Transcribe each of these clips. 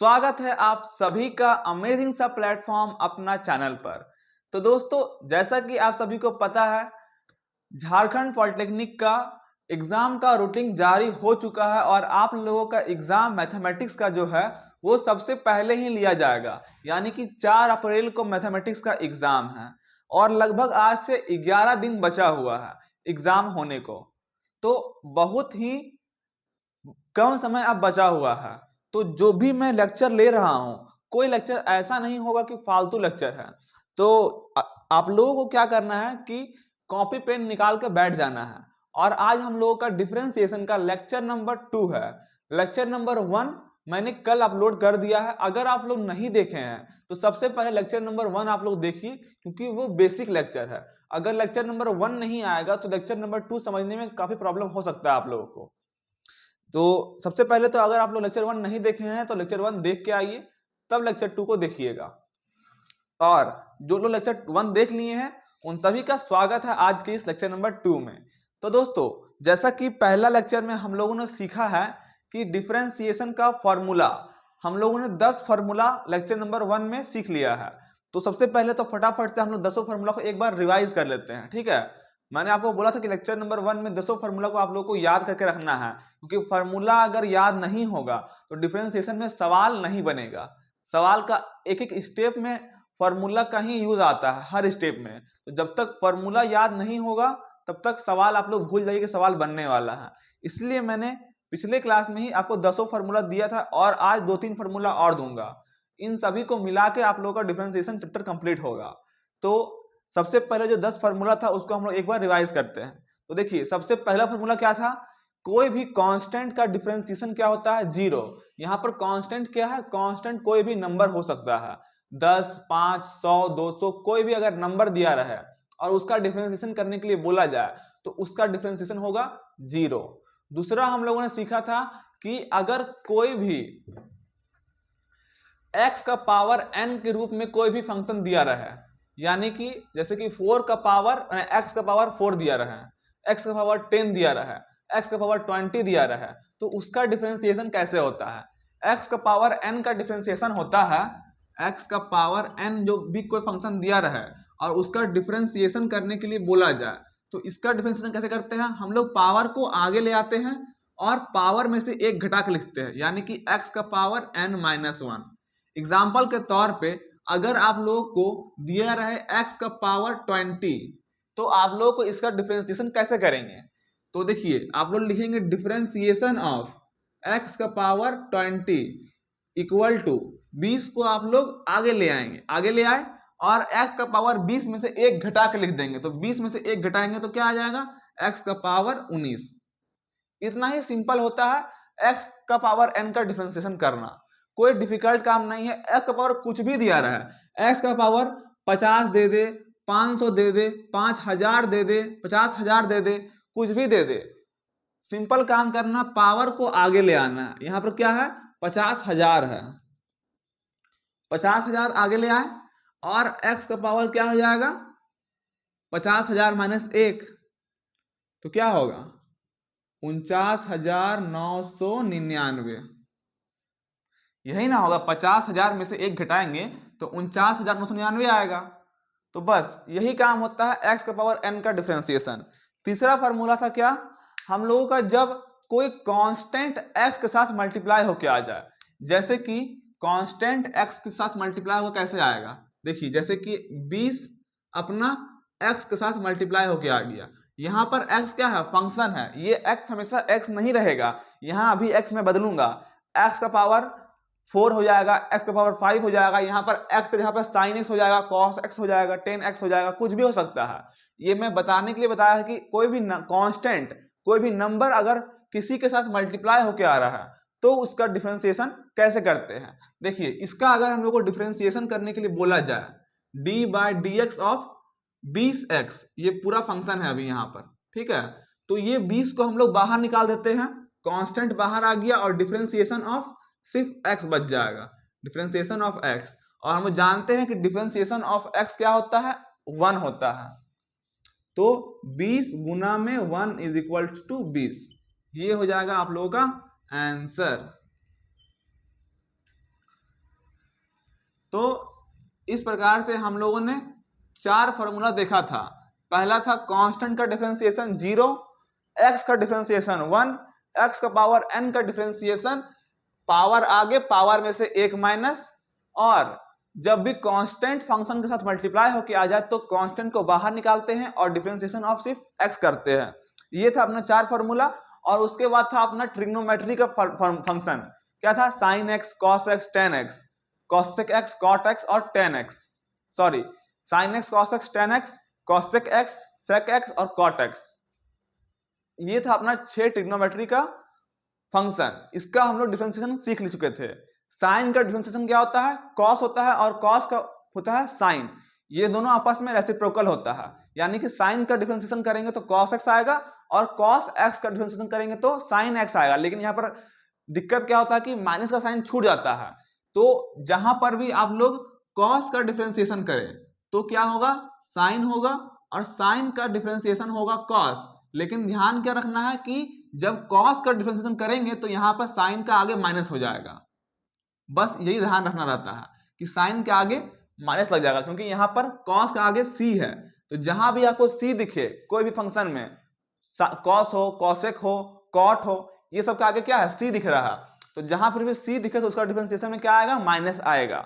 स्वागत है आप सभी का अमेजिंग सा प्लेटफॉर्म अपना चैनल पर। तो दोस्तों, जैसा कि आप सभी को पता है, झारखंड पॉलिटेक्निक का एग्जाम का रूटीन जारी हो चुका है और आप लोगों का एग्जाम मैथमेटिक्स का जो है वो सबसे पहले ही लिया जाएगा। यानी कि 4 अप्रैल को मैथमेटिक्स का एग्जाम है और लगभग आज से 11 दिन बचा हुआ है एग्जाम होने को। तो बहुत ही कम समय अब बचा हुआ है। तो जो भी मैं लेक्चर ले रहा हूं, कोई लेक्चर ऐसा नहीं होगा कि फालतू लेक्चर है। तो आप लोगों को क्या करना है कि कॉपी पेन निकाल के बैठ जाना है। और आज हम लोगों का डिफरेंशिएशन का लेक्चर नंबर 2 है। लेक्चर नंबर 1 मैंने कल अपलोड कर दिया है। अगर आप लोग नहीं देखे हैं तो सबसे पहले लेक्चर नंबर 1 आप लोग देखिए, क्योंकि वो बेसिक लेक्चर है। अगर लेक्चर नंबर 1 नहीं आएगा तो लेक्चर नंबर 2 समझने में काफी प्रॉब्लम हो सकता है आप लोगों को। तो सबसे पहले तो अगर आप लोग लेक्चर 1 नहीं देखे हैं तो लेक्चर 1 देख के आइए, तब लेक्चर 2 को देखिएगा। और जो लोग लेक्चर 1 देख लिए हैं उन सभी का स्वागत है आज के इस लेक्चर नंबर 2 में। तो दोस्तों, जैसा कि पहला लेक्चर में हम लोगों ने सीखा है कि डिफरेंशिएशन का फॉर्मूला हम लोगों ने 10 फॉर्मूला लेक्चर नंबर 1 में सीख लिया है। तो सबसे पहले तो फटाफट से हम लोग 10 फॉर्मूला को एक बार रिवाइज कर लेते हैं, ठीक है। मैंने आपको बोला था कि लेक्चर नंबर 1 में 10 फॉर्मूला को आप लोगों को याद करके रखना है, क्योंकि फॉर्मूला अगर याद नहीं होगा तो डिफरेंशिएशन में सवाल नहीं बनेगा। सवाल का एक एक स्टेप में फॉर्मूला का ही यूज आता है, हर स्टेप में। तो जब तक फॉर्मूला याद नहीं होगा तब तक सवाल आप लोग भूल जाइए कि सवाल बनने वाला है। इसलिए मैंने पिछले क्लास में ही आपको 10 फॉर्मूला दिया था और आज 2-3 फॉर्मूला और दूंगा। इन सभी को मिला के आप लोगों का डिफरेंशिएशन चैप्टर कंप्लीट होगा। तो सबसे पहले जो 10 फॉर्मूला था उसको हम लोग एक बार रिवाइज करते हैं। तो देखिए, सबसे पहला फॉर्मूला क्या था? कोई भी कांस्टेंट का डिफरेंशिएशन क्या होता है? 0। यहाँ पर कांस्टेंट क्या है? कांस्टेंट कोई भी नंबर हो सकता है, 10, 5, 100, 200, कोई भी अगर नंबर दिया रहे और उसका डिफरेंशिएशन करने के लिए बोला जाए तो उसका डिफरेंशिएशन होगा 0। दूसरा हम लोगों ने सीखा था कि अगर कोई भी x का पावर n के रूप में कोई भी फंक्शन दिया रहे, यानी कि जैसे कि 4 का पावर x का पावर 4 दिया रहे, x का पावर 10 दिया रहे, x का पावर 20 दिया रहे, तो उसका डिफरेंशिएशन कैसे होता है? x का पावर n का डिफरेंशिएशन होता है, x का पावर n जो भी कोई फंक्शन दिया रहे और उसका डिफरेंशिएशन करने के लिए बोला जाए तो इसका डिफरेंशिएशन कैसे करते हैं? हम लोग पावर को आगे ले आते हैं और पावर में से एक घटा के लिखते हैं, यानी कि x का पावर n-1। एग्जाम्पल के तौर पे अगर आप लोगों को दिया रहे x का पावर 20, तो आप लोगों को इसका डिफरेंशिएशन कैसे करेंगे? तो देखिए, आप लोग लिखेंगे डिफरेंशिएशन ऑफ x का पावर 20 इक्वल टू 20 को आप लोग आगे ले आएंगे, आगे ले आए और x का पावर 20 में से एक घटा के लिख देंगे। तो 20 में से एक घटाएंगे तो क्या आ जाएगा? x का पावर 19। इतना ही सिंपल होता है x का पावर n का डिफरेंशिएशन करना। कोई डिफिकल्ट काम नहीं है। x का पावर कुछ भी दिया रहा है, x का पावर 50 दे दे, 500 दे दे, 5000 दे दे, 50,000 दे दे, कुछ भी दे दे, सिंपल काम करना, पावर को आगे ले आना। यहां पर क्या है? 50,000 है, 50,000 आगे ले आए और x का पावर क्या हो जाएगा? 50,000 माइनस 1 तो क्या होगा? 49,999। यही ना होगा? 50,000 में से एक घटाएंगे तो 49,999 आएगा। तो बस यही काम होता है x का पावर n का डिफरेंशिएशन। तीसरा फार्मूला था क्या? हम लोगों का जब कोई कांस्टेंट x के साथ मल्टीप्लाई होके आ जाए, जैसे कि कांस्टेंट x के साथ मल्टीप्लाई हो कैसे आएगा? देखिए, जैसे कि 20 अपना x के साथ मल्टीप्लाई होके आ गया। यहां पर x क्या है? फंक्शन है। ये x हमेशा x नहीं रहेगा, यहां अभी x में बदलूंगा, x का पावर 4 हो जाएगा, x का पावर 5 हो जाएगा, यहाँ पर x के जगह पर sin x हो जाएगा, cos x हो जाएगा, 10x हो जाएगा, कुछ भी हो सकता है। ये मैं बताने के लिए बताया है कि कोई भी कांस्टेंट, कोई भी नंबर अगर किसी के साथ मल्टीप्लाई होके आ रहा है तो उसका डिफरेंशिएशन कैसे करते हैं। देखिए, इसका अगर हम लोग को डिफरेंशिएशन करने के लिए बोला जाए d/dx ऑफ 20x, ये पूरा फंक्शन है अभी यहाँ पर, ठीक है। तो ये 20 को हम लोग बाहर निकाल देते हैं, कांस्टेंट बाहर आ गया और डिफरेंशिएशन ऑफ सिर्फ x बच जाएगा, डिफरेंशिएशन ऑफ x। और हम जानते हैं कि डिफरेंशिएशन ऑफ x क्या होता है? 1 होता है। तो 20 गुना में 1 इज इक्वल टू 20, ये हो जाएगा आप लोगों का आंसर। तो इस प्रकार से हम लोगों ने 4 फॉर्मूला देखा था। पहला था कांस्टेंट का डिफरेंशिएशन 0, x का डिफरेंशिएशन 1, x का पावर n का डिफरेंशिएशन पावर आगे पावर में से 1 माइनस, और जब भी कांस्टेंट फंक्शन के साथ मल्टीप्लाई होके आ जाए तो कांस्टेंट को बाहर निकालते हैं और डिफरेंशिएशन ऑफ सिर्फ x करते हैं। ये था अपना 4 फॉर्मूला। और उसके बाद था अपना ट्रिग्नोमेट्री का फंक्शन, क्या था, sin x, cos x, tan x, cosec x, cot x और tan x, sorry sin x, cos x, tan x, cosec x, sec x और cot x। ये था अपना 6 ट्रिग्नोमेट्री का फंक्शन। इसका हम लोग डिफरेंशिएशन सीख ले चुके थे। साइन का डिफरेंशिएशन क्या होता है, कॉस होता है, और कॉस का होता है साइन। ये दोनों आपस में रेसिप्रोकल होता है, यानी कि साइन का डिफरेंशिएशन करेंगे तो कॉस एक्स आएगा और कॉस एक्स का डिफरेंशिएशन करेंगे तो साइन एक्स आएगा। लेकिन यहाँ पर दिक्कत क्या होता है कि माइनस का साइन छूट जाता है। तो जहां पर भी आप लोग कॉस का डिफरेंशिएशन करें तो क्या होगा, साइन होगा, और साइन का डिफरेंशिएशन होगा कॉस। लेकिन ध्यान क्या रखना है कि जब कॉस का डिफरेंशिएशन करेंगे तो यहां पर साइन का आगे माइनस हो जाएगा। बस यही ध्यान रखना रहता है कि साइन के आगे माइनस लग जाएगा, क्योंकि यहां पर कॉस का आगे सी है। तो जहां भी आपको सी दिखे कोई भी फंक्शन में, कॉस हो, कॉसेक हो, कॉट हो, ये सब के आगे क्या है, सी दिख रहा है। तो जहां पर भी सी दिखे तो उसका डिफरेंशिएशन में क्या आएगा, माइनस आएगा।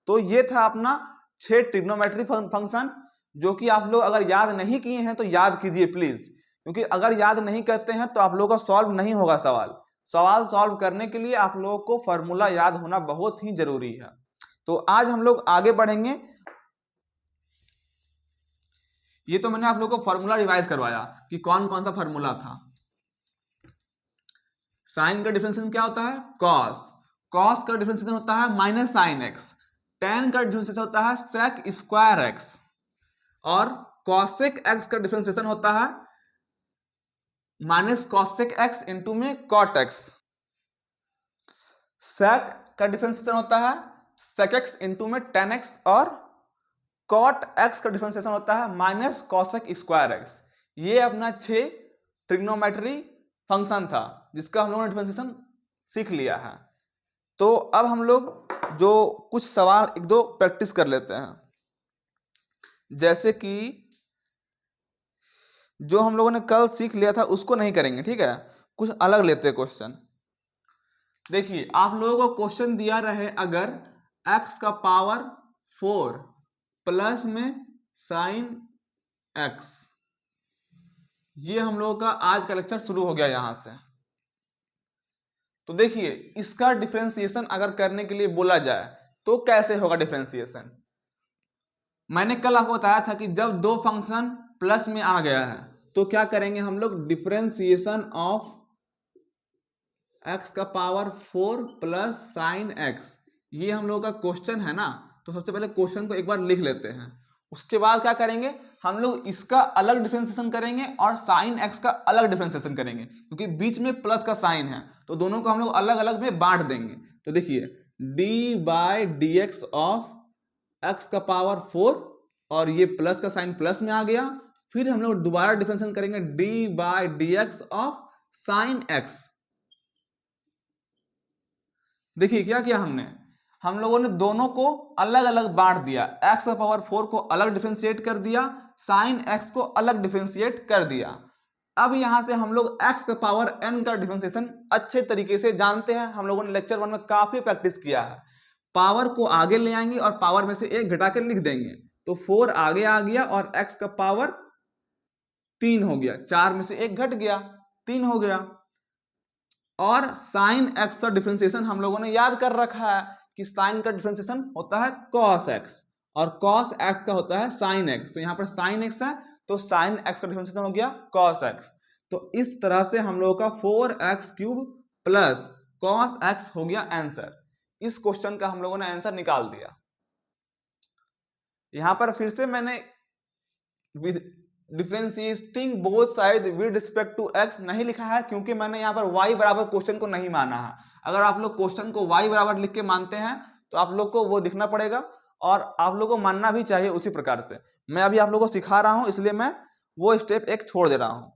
तो ये था अपना 6 ट्रिग्नोमेट्री फंक्शन, जो कि आप लोग अगर याद नहीं किए हैं तो याद कीजिए प्लीज, क्योंकि अगर याद नहीं करते हैं तो आप लोगों का सॉल्व नहीं होगा सवाल सॉल्व करने के लिए आप लोगों को फॉर्मूला याद होना बहुत ही जरूरी है। तो आज हम लोग आगे बढ़ेंगे। ये तो मैंने आप लोगों को फॉर्मूला रिवाइज करवाया कि कौन कौन सा फॉर्मूला था। साइन का डिफरेंशिएशन क्या होता है, कॉस। कॉस का डिफरेंशिएशन होता है माइनस साइन एक्स। tan का डिफरेंशिएशन होता है सेक स्क्वायर एक्स। और कॉसेक एक्स का डिफरेंशिएशन होता है माइनस कॉसेक एक्स इंटू में कॉट एक्स। सेक का डिफरेंशिएशन होता है सेक एक्स इंटू में टेन एक्स। और कॉट एक्स का डिफरेंशिएशन होता है माइनस कॉसेक स्क्वायर एक्स। ये अपना 6 ट्रिग्नोमेट्री फंक्शन था जिसका हम लोगों ने डिफरेंशिएशन सीख लिया है। तो अब हम लोग जो कुछ सवाल एक दो प्रैक्टिस कर लेते हैं। जैसे कि जो हम लोगों ने कल सीख लिया था उसको नहीं करेंगे, ठीक है, कुछ अलग लेते हैं क्वेश्चन। देखिए आप लोगों को क्वेश्चन दिया रहे, अगर x का पावर 4 प्लस में साइन x, ये हम लोगों का आज का लेक्चर शुरू हो गया यहां से। तो देखिए इसका डिफरेंशिएशन अगर करने के लिए बोला जाए तो कैसे होगा डिफरेंशिएशन। मैंने कल आपको बताया था कि जब दो फंक्शन प्लस में आ गया है तो क्या करेंगे हम लोग, डिफरेंशिएशन ऑफ x का पावर 4 प्लस साइन x। ये हम लोग का क्वेश्चन है ना, तो सबसे पहले क्वेश्चन को एक बार लिख लेते हैं। उसके बाद क्या करेंगे हम लोग, इसका अलग डिफरेंशिएशन करेंगे और साइन x का अलग डिफरेंशिएशन करेंगे, क्योंकि बीच में प्लस का साइन है तो दोनों को हम लोग अलग अलग में बांट देंगे। तो देखिए d by D X of x का पावर 4, और ये प्लस का साइन प्लस में आ गया। फिर हम लोग दोबारा डिफरेंशिएशन करेंगे d by D X of sign x। देखिए क्या किया हमने, हम लोगों ने दोनों को अलग अलग बांट दिया। x का पावर 4 को अलग डिफरेंशिएट कर दिया, साइन x को अलग डिफरेंशिएट कर दिया। अब यहां से हम लोग x का पावर n का डिफरेंशिएशन अच्छे तरीके से जानते हैं, हम लोगों ने लेक्चर 1 में काफी प्रैक्टिस किया है। पावर को आगे ले आएंगे और पावर में से एक घटा कर लिख देंगे, तो 4 आगे आ गया और x का पावर 3 हो गया, 4 में से एक घट गया, 3 हो गया। और साइन एक्स का डिफरेंशिएशन हम लोगों ने याद कर रखा है कि साइन का डिफरेंशिएशन होता है कॉस एक्स और कॉस एक्स का होता है साइन एक्स। तो यहां पर साइन एक्स है तो साइन एक्स का डिफरेंशिएशन हो गया कॉस एक्स। तो इस तरह से हम लोगों का 4x cube plus cos x हो गया आंसर। इस क्वेश्चन का हम लोगों ने आंसर निकाल दिया। यहां पर फिर से मैंने differentiating both side with respect to x नहीं लिखा है, क्योंकि मैंने यहाँ पर y बराबर क्वेश्चन को नहीं माना है। अगर आप लोग क्वेश्चन को y बराबर लिख के मानते हैं तो आप लोग को वो दिखना पड़ेगा और आप लोग को मानना भी चाहिए उसी प्रकार से। मैं अभी आप लोगों को सिखा रहा हूं, इसलिए मैं वो स्टेप एक छोड़ दे रहा हूं।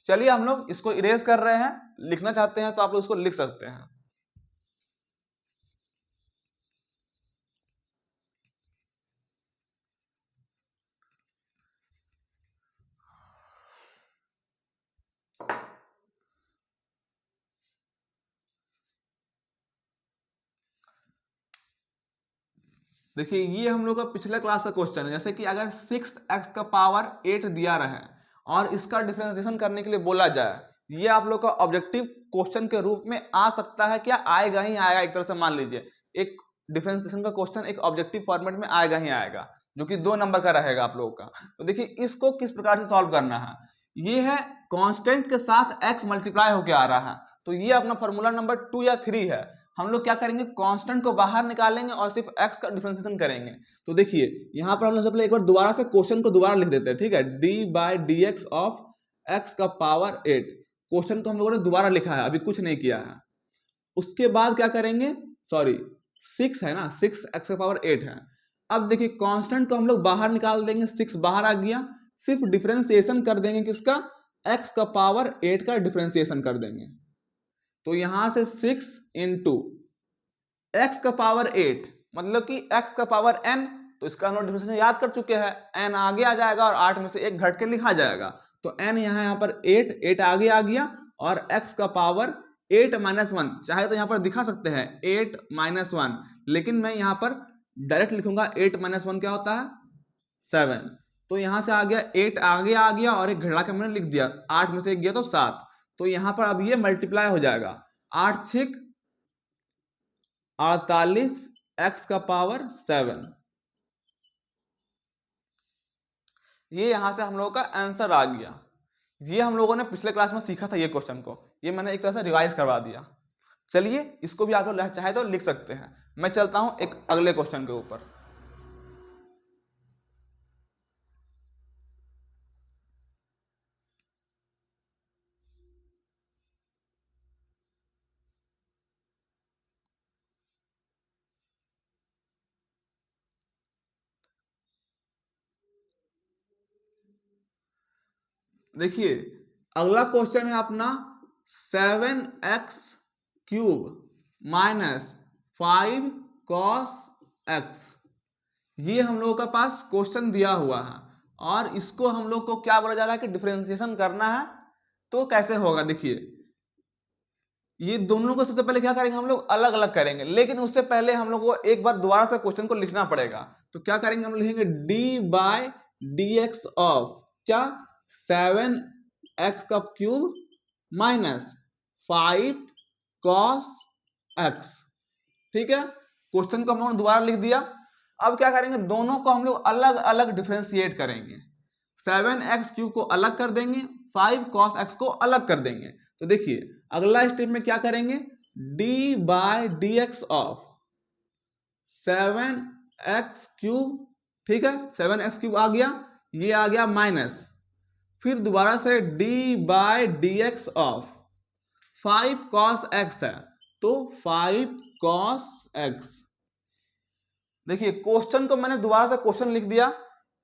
चलिए हम लोग इसको इरेज कर रहे हैं, लिखना चाहते हैं तो आप लोग इसको लिख सकते हैं। देखिए ये हम लोग का पिछले क्लास का क्वेश्चन है, जैसे कि अगर 6x का पावर 8 दिया रहे और इसका डिफरेंशिएशन करने के लिए बोला जाए, ये आप लोग का ऑब्जेक्टिव क्वेश्चन के रूप में आ सकता है क्या? आएगा ही आएगा। एक तरह से मान लीजिए एक डिफरेंशिएशन का क्वेश्चन एक ऑब्जेक्टिव फॉर्मेट में आएगा ही आएगा, जो कि 2 नंबर का रहेगा आप लोगों का। तो देखिए इसको किस प्रकार से सॉल्व करना है। ये है कांस्टेंट के साथ x मल्टीप्लाई होके आ रहा है, तो ये अपना फॉर्मूला नंबर 2 या 3 है। हम लोग क्या करेंगे, कांस्टेंट को बाहर निकालेंगे और सिर्फ x का डिफरेंशिएशन करेंगे। तो देखिए यहाँ पर हम लोग सबसे एक बार दोबारा से क्वेश्चन को दोबारा लिख देते हैं, ठीक है। d/dx ऑफ x का पावर 8, क्वेश्चन को हम लोगों ने दोबारा लिखा है, अभी कुछ नहीं किया है। उसके बाद क्या करेंगे, सॉरी 6 है ना, 6x का पावर 8 है। अब देखिए कांस्टेंट को हम लोग बाहर निकाल देंगे, 6 बाहर आ गया, सिर्फ डिफरेंशिएशन कर देंगे किसका, x का पावर 8 का डिफरेंशिएशन कर देंगे। तो यहां से 6 इंटू x का पावर 8 मतलब कि x का पावर n, तो इसका हम लोग डिफरेंशिएशन याद कर चुके हैं, n आगे आ जाएगा और 8 में से 1 घट के लिखा जाएगा। तो n यहाँ पर 8 आगे आ गया और x का पावर 8 - 1, चाहे तो यहाँ पर दिखा सकते हैं 8 - 1, लेकिन मैं यहाँ पर डायरेक्ट लिखूंगा 8 - 1 क्या होता है 7। तो यहाँ से आ गया 8 आगे आ गया और एक घटा के मैंने लिख दिया, 8 में से 1 गया तो 7। तो यहाँ पर अब ये मल्टीप्लाई हो जाएगा, 8 × 6 = 48 x का पावर 7। ये यहां से हम लोगों का आंसर आ गया। ये हम लोगों ने पिछले क्लास में सीखा था, ये क्वेश्चन को ये मैंने एक तरह से रिवाइज करवा दिया। चलिए इसको भी आप लोग चाहे तो लिख सकते हैं। मैं चलता हूं एक अगले क्वेश्चन के ऊपर। देखिए अगला क्वेश्चन है अपना 7x³ - 5 cos x। ये हम लोगों के पास क्वेश्चन दिया हुआ है और इसको हम लोग को क्या बोला जा रहा है कि डिफरेंशिएशन करना है। तो कैसे होगा, देखिए ये दोनों को सबसे पहले क्या करेंगे, हम लोग अलग अलग करेंगे, लेकिन उससे पहले हम लोग को एक बार दोबारा से क्वेश्चन को लिखना पड़ेगा। तो क्या करेंगे, हम लिखेंगे d/dx ऑफ क्या 7x³ - 5 cos x। ठीक है, क्वेश्चन को हम लोगों ने दोबारा लिख दिया। अब क्या करेंगे, दोनों को हम लोग अलग अलग डिफरेंशिएट करेंगे। 7x³ को अलग कर देंगे, 5 cos x को अलग कर देंगे। तो देखिए अगला स्टेप में क्या करेंगे, d/dx ऑफ 7x³, ठीक है 7x³ आ गया, ये आ गया माइनस, फिर दोबारा से d/dx ऑफ 5 cos x है, तो 5 cos x। देखिए क्वेश्चन को मैंने दोबारा से क्वेश्चन लिख दिया।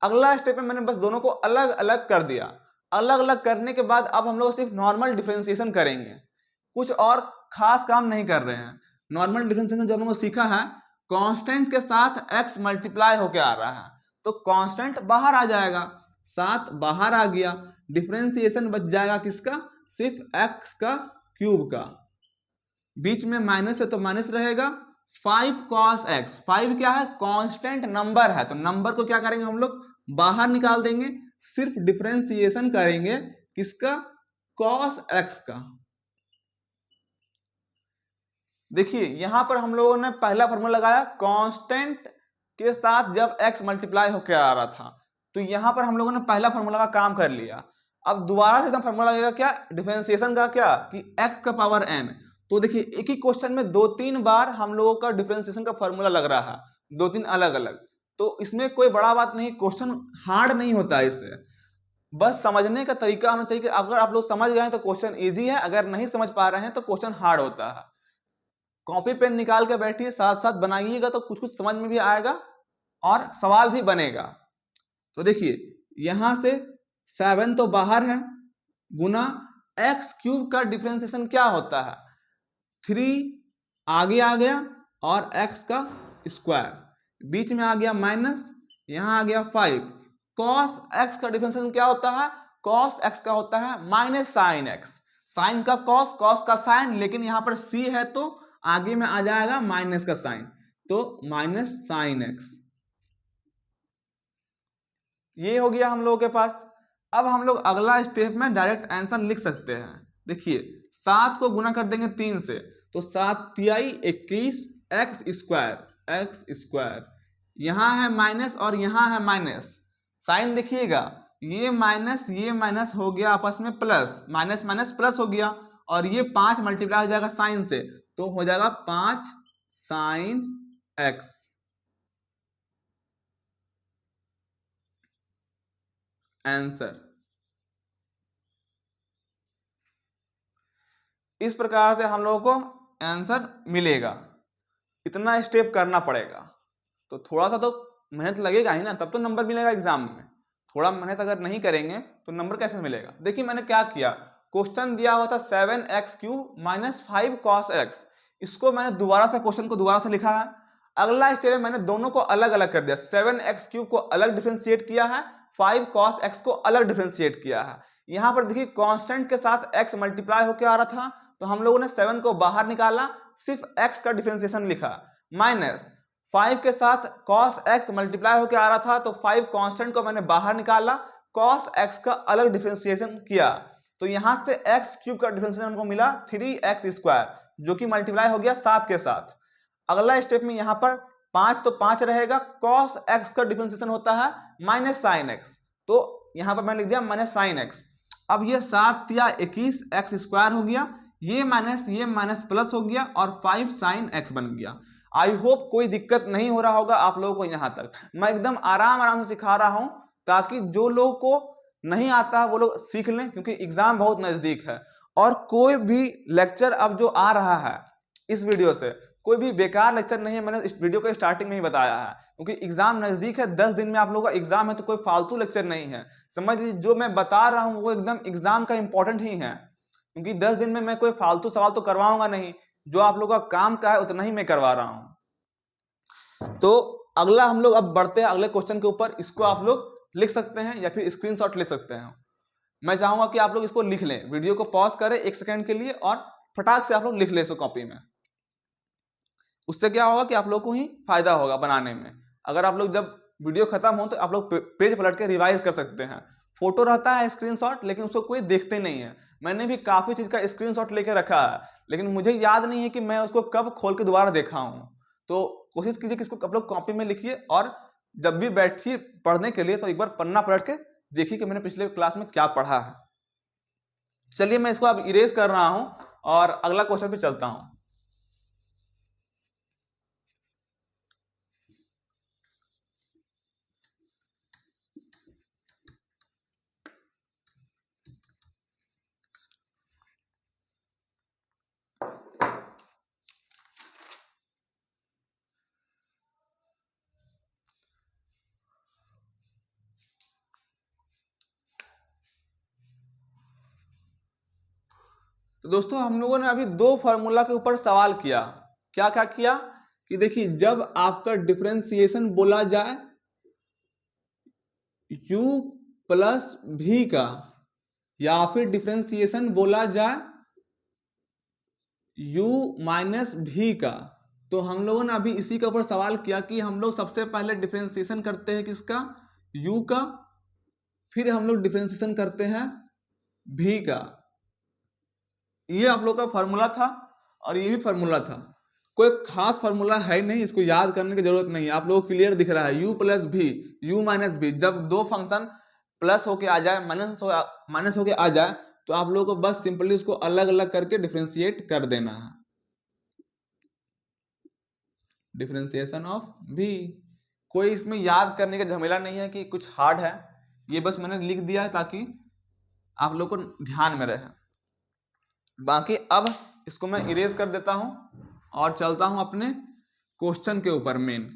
अगला स्टेप में मैंने बस दोनों को अलग अलग कर दिया। अलग अलग करने के बाद अब हम लोग सिर्फ नॉर्मल डिफरेंशिएशन करेंगे, कुछ और खास काम नहीं कर रहे हैं। नॉर्मल डिफरेंशिएशन जो हम लोगों ने सीखा है, कांस्टेंट के साथ x मल्टीप्लाई होके आ रहा है, तो कांस्टेंट बाहर आ जाएगा, 7 बाहर आ गया, डिफरेंशिएशन बच जाएगा किसका, सिर्फ x का क्यूब का। बीच में माइनस है तो माइनस रहेगा, 5 cos x, 5 क्या है कांस्टेंट नंबर है, तो नंबर को क्या करेंगे हम लोग बाहर निकाल देंगे, सिर्फ डिफरेंशिएशन करेंगे किसका, cos x का। देखिए यहां पर हम लोगों ने पहला फॉर्मूला लगाया कांस्टेंट के साथ जब x मल्टीप्लाई होकर आ रहा था, तो यहां पर हम लोगों ने पहला फॉर्मूला का काम कर लिया। अब दोबारा से फॉर्मूला लगेगा क्या, डिफरेंशिएशन का, क्या कि x का पावर n। तो देखिए एक ही क्वेश्चन में 2-3 बार हम लोगों का डिफरेंशिएशन का फॉर्मूला लग रहा है, 2-3 अलग अलग। तो इसमें कोई बड़ा बात नहीं, क्वेश्चन हार्ड नहीं होता है, इससे बस समझने का तरीका होना चाहिए कि अगर आप लोग समझ गए तो क्वेश्चन इजी है, अगर नहीं समझ पा रहे हैं तो क्वेश्चन हार्ड होता है। कॉपी पेन निकाल के बैठिए, साथ साथ बनाइएगा तो कुछ कुछ समझ में भी आएगा और सवाल भी बनेगा। तो देखिए यहां से 7 तो बाहर है, गुना x³ का डिफरेंशिएशन क्या होता है, 3 आगे आ गया और x का स्क्वायर, बीच में आ गया माइनस, यहां आ गया 5 cos x का डिफरेंशिएशन क्या होता है, cos x का होता है माइनस साइन x, साइन का cos, cos का साइन, लेकिन यहां पर c है तो आगे में आ जाएगा माइनस का साइन, तो माइनस साइन x। ये हो गया हम लोगों के पास। अब हम लोग अगला स्टेप में डायरेक्ट आंसर लिख सकते हैं। देखिए 7 को गुना कर देंगे 3 से, तो 7 तिहाई 21 एक्स स्क्वायर। यहाँ है माइनस और यहाँ है माइनस, साइन देखिएगा, ये माइनस हो गया आपस में प्लस, माइनस माइनस प्लस हो गया, और ये 5 मल्टीप्लाई हो जाएगा साइन से, तो हो जाएगा 5 साइन एक्स। आंसर इस प्रकार से हम लोगों को आंसर मिलेगा। इतना स्टेप करना पड़ेगा, तो थोड़ा सा तो मेहनत लगेगा ही ना, तब तो नंबर मिलेगा एग्जाम में। थोड़ा मेहनत अगर नहीं करेंगे तो नंबर कैसे मिलेगा। देखिए मैंने क्या किया, क्वेश्चन दिया हुआ था 7x³ माइनस 5 cos x, इसको मैंने दोबारा से क्वेश्चन को दोबारा से लिखा है। अगला स्टेप में मैंने दोनों को अलग अलग कर दिया, 7x³ को अलग डिफ्रेंशिएट किया है, 5 cos x को अलग डिफ्रेंशिएट किया है। यहां पर देखिए कांस्टेंट के साथ x मल्टीप्लाई होकर आ रहा था, तो हम लोगों ने 7 को बाहर निकाला, सिर्फ x का डिफ्रेंशिएशन लिखा, माइनस 5 के साथ cos x मल्टीप्लाई होकर आ रहा था, तो 5 कांस्टेंट को मैंने बाहर निकाला, cos x का अलग डिफ्रेंशिएशन किया, तो यहां से x³ का डिफ्रेंशिएशन हमको मिला 3x², जो कि मल्टीप्लाई हो गया 7 के साथ। अगला स्टेप में यहां पर 5 तो 5 रहेगा, cos x का डिफ्रेंशिएशन होता है माइनस साइन x, तो यहां पर मैंने लिख दिया माइनस साइन x। अब ये 7 या 21 x² हो गया, ये माइनस प्लस हो गया, और 5 साइन x बन गया। आई होप कोई दिक्कत नहीं हो रहा होगा आप लोगों को। यहां तक मैं एकदम आराम से सिखा रहा हूं, ताकि जो लोगों को नहीं आता वो लोग सीख लें, क्योंकि एग्जाम बहुत नजदीक है। और कोई भी लेक्चर अब जो आ रहा है इस वीडियो से, कोई भी बेकार लेक्चर नहीं है, मैंने इस वीडियो को स्टार्टिंग में ही बताया है, क्योंकि एग्जाम नजदीक है, 10 दिन में आप लोगों का एग्जाम है, तो कोई फालतू लेक्चर नहीं है। समझ लीजिए जो मैं बता रहा हूं वो एकदम एग्जाम का इंपॉर्टेंट ही है, क्योंकि 10 दिन में मैं कोई फालतू सवाल तो करवाऊंगा नहीं, जो आप लोगों का काम का है उतना ही मैं करवा रहा हूं। तो अगला हम लोग अब बढ़ते हैं अगले क्वेश्चन के ऊपर। इसको आप लोग लिख सकते हैं या फिर स्क्रीनशॉट ले सकते हैं। मैं चाहूंगा कि आप लोग इसको लिख लें, वीडियो को पॉज करें 1 सेकंड के लिए और फटाक से आप लोग लिख लें इसको कॉपी में। उससे क्या होगा कि आप लोग को ही फायदा होगा बनाने में। अगर आप लोग जब वीडियो खत्म हो तो आप लोग पेज पलट के रिवाइज कर सकते हैं। फोटो रहता है स्क्रीनशॉट, लेकिन उसको कोई देखते नहीं है। मैंने भी काफी चीज का स्क्रीनशॉट लेके रखा है, लेकिन मुझे याद नहीं है कि मैं उसको कब खोल के दोबारा देखा हूं। तो कोशिश कीजिए कि इसको आप लोग कॉपी में लिखिए, और जब भी बैठिए पढ़ने के लिए तो एक बार पन्ना पलट के देखिए कि मैंने पिछले क्लास में क्या पढ़ा है। चलिए मैं इसको अब इरेज कर रहा हूं और अगला क्वेश्चन पे चलता हूं। तो दोस्तों हम लोगों ने अभी दो फॉर्मूला के ऊपर सवाल किया। क्या क्या किया कि देखिए, जब आपका डिफरेंशिएशन बोला जाए u प्लस भी का, या फिर डिफरेंशिएशन बोला जाए u माइनस भी का, तो हम लोगों ने अभी इसी के ऊपर सवाल किया कि हम लोग सबसे पहले डिफरेंशिएशन करते हैं किसका, u का, फिर हम लोग डिफरेंशिएशन करते हैं भी का। ये आप लोग का फॉर्मूला था और ये भी फॉर्मूला था। कोई खास फॉर्मूला है नहीं, इसको याद करने की जरूरत नहीं है। आप लोगों को क्लियर दिख रहा है, u प्लस भी, u माइनस भी, जब दो फंक्शन प्लस होके आ जाए, माइनस होके आ जाए, तो आप लोगों को बस सिंपली उसको अलग अलग करके डिफरेंशिएट कर देना है। डिफरेंशिएशन ऑफ भी, कोई इसमें याद करने का झमेला नहीं है कि कुछ हार्ड है। ये बस मैंने लिख दिया है ताकि आप लोग को ध्यान में रहे। बाकी अब इसको मैं इरेज कर देता हूं और चलता हूं अपने क्वेश्चन के ऊपर मेन।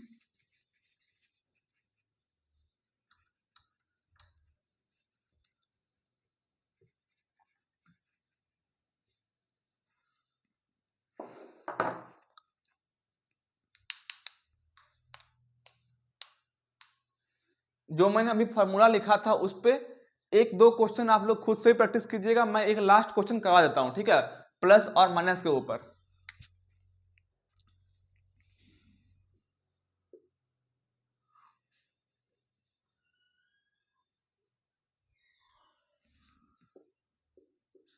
जो मैंने अभी फॉर्मूला लिखा था उस पे एक दो क्वेश्चन आप लोग खुद से ही प्रैक्टिस कीजिएगा। मैं एक लास्ट क्वेश्चन करवा देता हूं, ठीक है, प्लस और माइनस के ऊपर।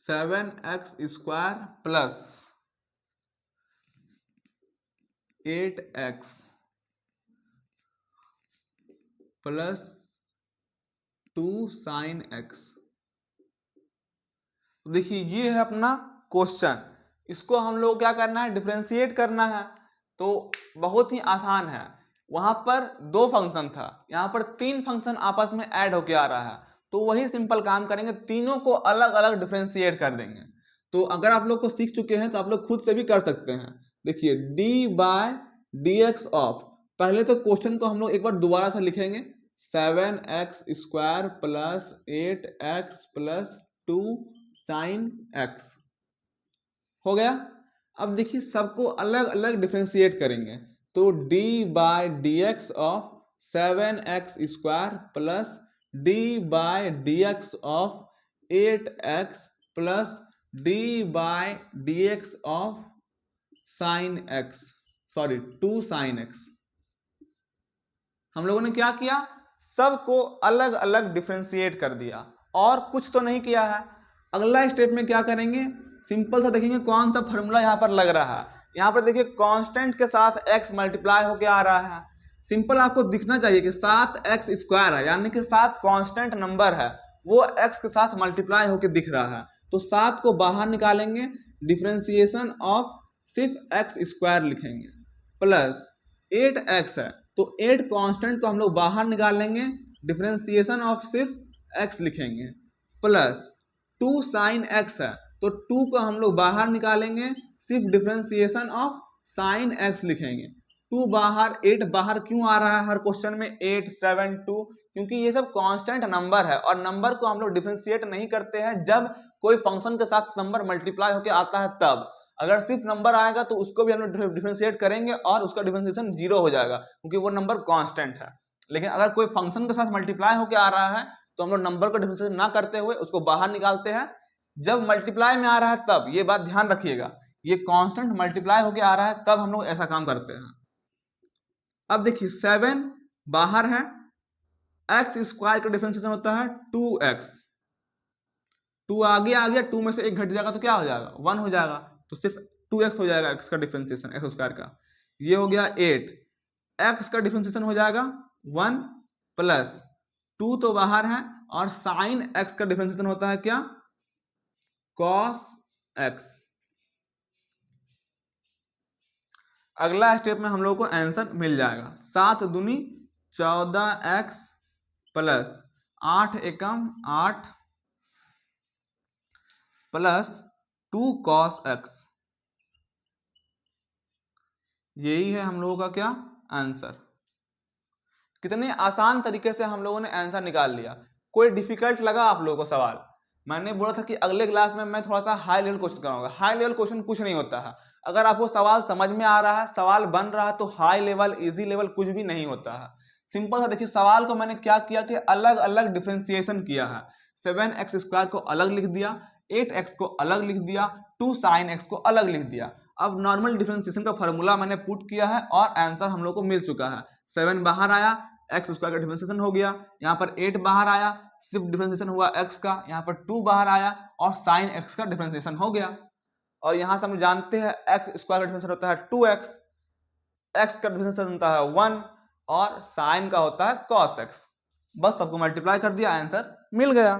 7x² plus 8x plus 2 sin x। देखिए ये है अपना क्वेश्चन, इसको हम लोग क्या करना है, डिफरेंशिएट करना है। तो बहुत ही आसान है, वहां पर दो फंक्शन था, यहाँ पर तीन फंक्शन आपस में ऐड होके आ रहा है, तो वही सिंपल काम करेंगे, तीनों को अलग अलग डिफरेंशिएट कर देंगे। तो अगर आप लोग को सीख चुके हैं तो आप लोग खुद से भी कर सकते हैं। देखिए d/dx ऑफ, पहले तो क्वेश्चन को हम लोग एक बार दोबारा से लिखेंगे, 7x² plus 8x plus 2 sin x हो गया। अब देखिए सबको अलग अलग डिफरेंशिएट करेंगे, तो d/dx of 7x² plus d/dx of 8x plus d/dx of sin x, sorry 2 sin x। हम लोगों ने क्या किया, सबको अलग अलग डिफरेंशिएट कर दिया, और कुछ तो नहीं किया है। अगला स्टेप में क्या करेंगे, सिंपल सा देखेंगे कौन सा फॉर्मूला यहाँ पर लग रहा है। यहाँ पर देखिए कांस्टेंट के साथ x मल्टीप्लाई होके आ रहा है। सिंपल आपको दिखना चाहिए कि 7x² है, यानी कि 7 कांस्टेंट नंबर है, वो x के साथ मल्टीप्लाई होके दिख रहा है। तो 7 को बाहर निकालेंगे, डिफरेंशिएशन ऑफ सिर्फ x² लिखेंगे, प्लस 8x है, तो 8 कांस्टेंट को हम लोग बाहर निकालेंगे, डिफरेंशिएशन ऑफ सिर्फ x लिखेंगे, प्लस 2 sin x है, तो 2 को हम लोग बाहर निकालेंगे, सिर्फ डिफरेंशिएशन ऑफ sin x लिखेंगे। 2 बाहर, 8 बाहर क्यों आ रहा है हर क्वेश्चन में, 8 7 2, क्योंकि ये सब कांस्टेंट नंबर है, और नंबर को हम लोग डिफरेंशिएट नहीं करते हैं जब कोई फंक्शन के साथ नंबर मल्टीप्लाई होकर आता है तब। अगर सिर्फ नंबर आएगा तो उसको भी हम लोग डिफरेंशिएट करेंगे और उसका डिफरेंशिएशन 0 हो जाएगा, क्योंकि वो नंबर कांस्टेंट है। लेकिन अगर कोई फंक्शन के साथ मल्टीप्लाई होकर आ रहा है तो हम लोग नंबर को डिफरेंशिएट ना करते हुए उसको बाहर निकालते हैं, जब मल्टीप्लाई में आ रहा है तब। ये बात ध्यान रखिएगा, ये कांस्टेंट मल्टीप्लाई होकर आ रहा है तब हम लोग ऐसा काम करते हैं। अब देखिए 7 बाहर है, x² का डिफरेंशिएशन होता है 2x, 2 आगे आ गया, 2 में से 1 घट जाएगा तो क्या हो जाएगा, 1 हो जाएगा, तो सिर्फ 2x हो जाएगा x का डिफरेंशिएशन, x² का। ये हो गया 8, x का डिफरेंशिएशन हो जाएगा 1 प्लस 2 तो बाहर है, और साइन x का डिफरेंशिएशन होता है क्या, cos x। अगला स्टेप में हम लोग को आंसर मिल जाएगा, 7 दूनी 14x प्लस 8 एकम 8 प्लस 2 cos x। यही है हम लोगों का क्या आंसर। कितने आसान तरीके से हम लोगों ने आंसर निकाल लिया। कोई डिफिकल्ट लगा आप लोगों को सवाल? मैंने बोला था कि अगले क्लास में मैं थोड़ा सा हाई लेवल क्वेश्चन कराऊंगा। हाई लेवल क्वेश्चन कुछ नहीं होता है, अगर आपको सवाल समझ में आ रहा है, सवाल बन रहा है, तो हाई लेवल इजी लेवल कुछ भी नहीं होता है। सिंपल सा देखिए, सवाल को मैंने क्या किया कि अलग अलग डिफरेंशिएशन किया है। 7x² को अलग लिख दिया, 8x को अलग लिख दिया, 2 sin x को अलग लिख दिया। अब नॉर्मल डिफरेंशिएशन का फॉर्मूला मैंने पुट किया है और आंसर हम लोग को मिल चुका है। 7 बाहर आया, x² का डिफरेंशिएशन हो गया, यहाँ पर 8 बाहर आया, सिर्फ डिफरेंशिएशन हुआ x का, यहाँ पर 2 बाहर आया और sin x का डिफरेंशिएशन हो गया। और यहाँ से हम जानते हैं x² का डिफरेंशिएशन होता है 2x, x का डिफरेंशिएशन होता है 1 और sin का होता है cos x। बस सबको मल्टीप्लाई कर दिया, आंसर मिल गया।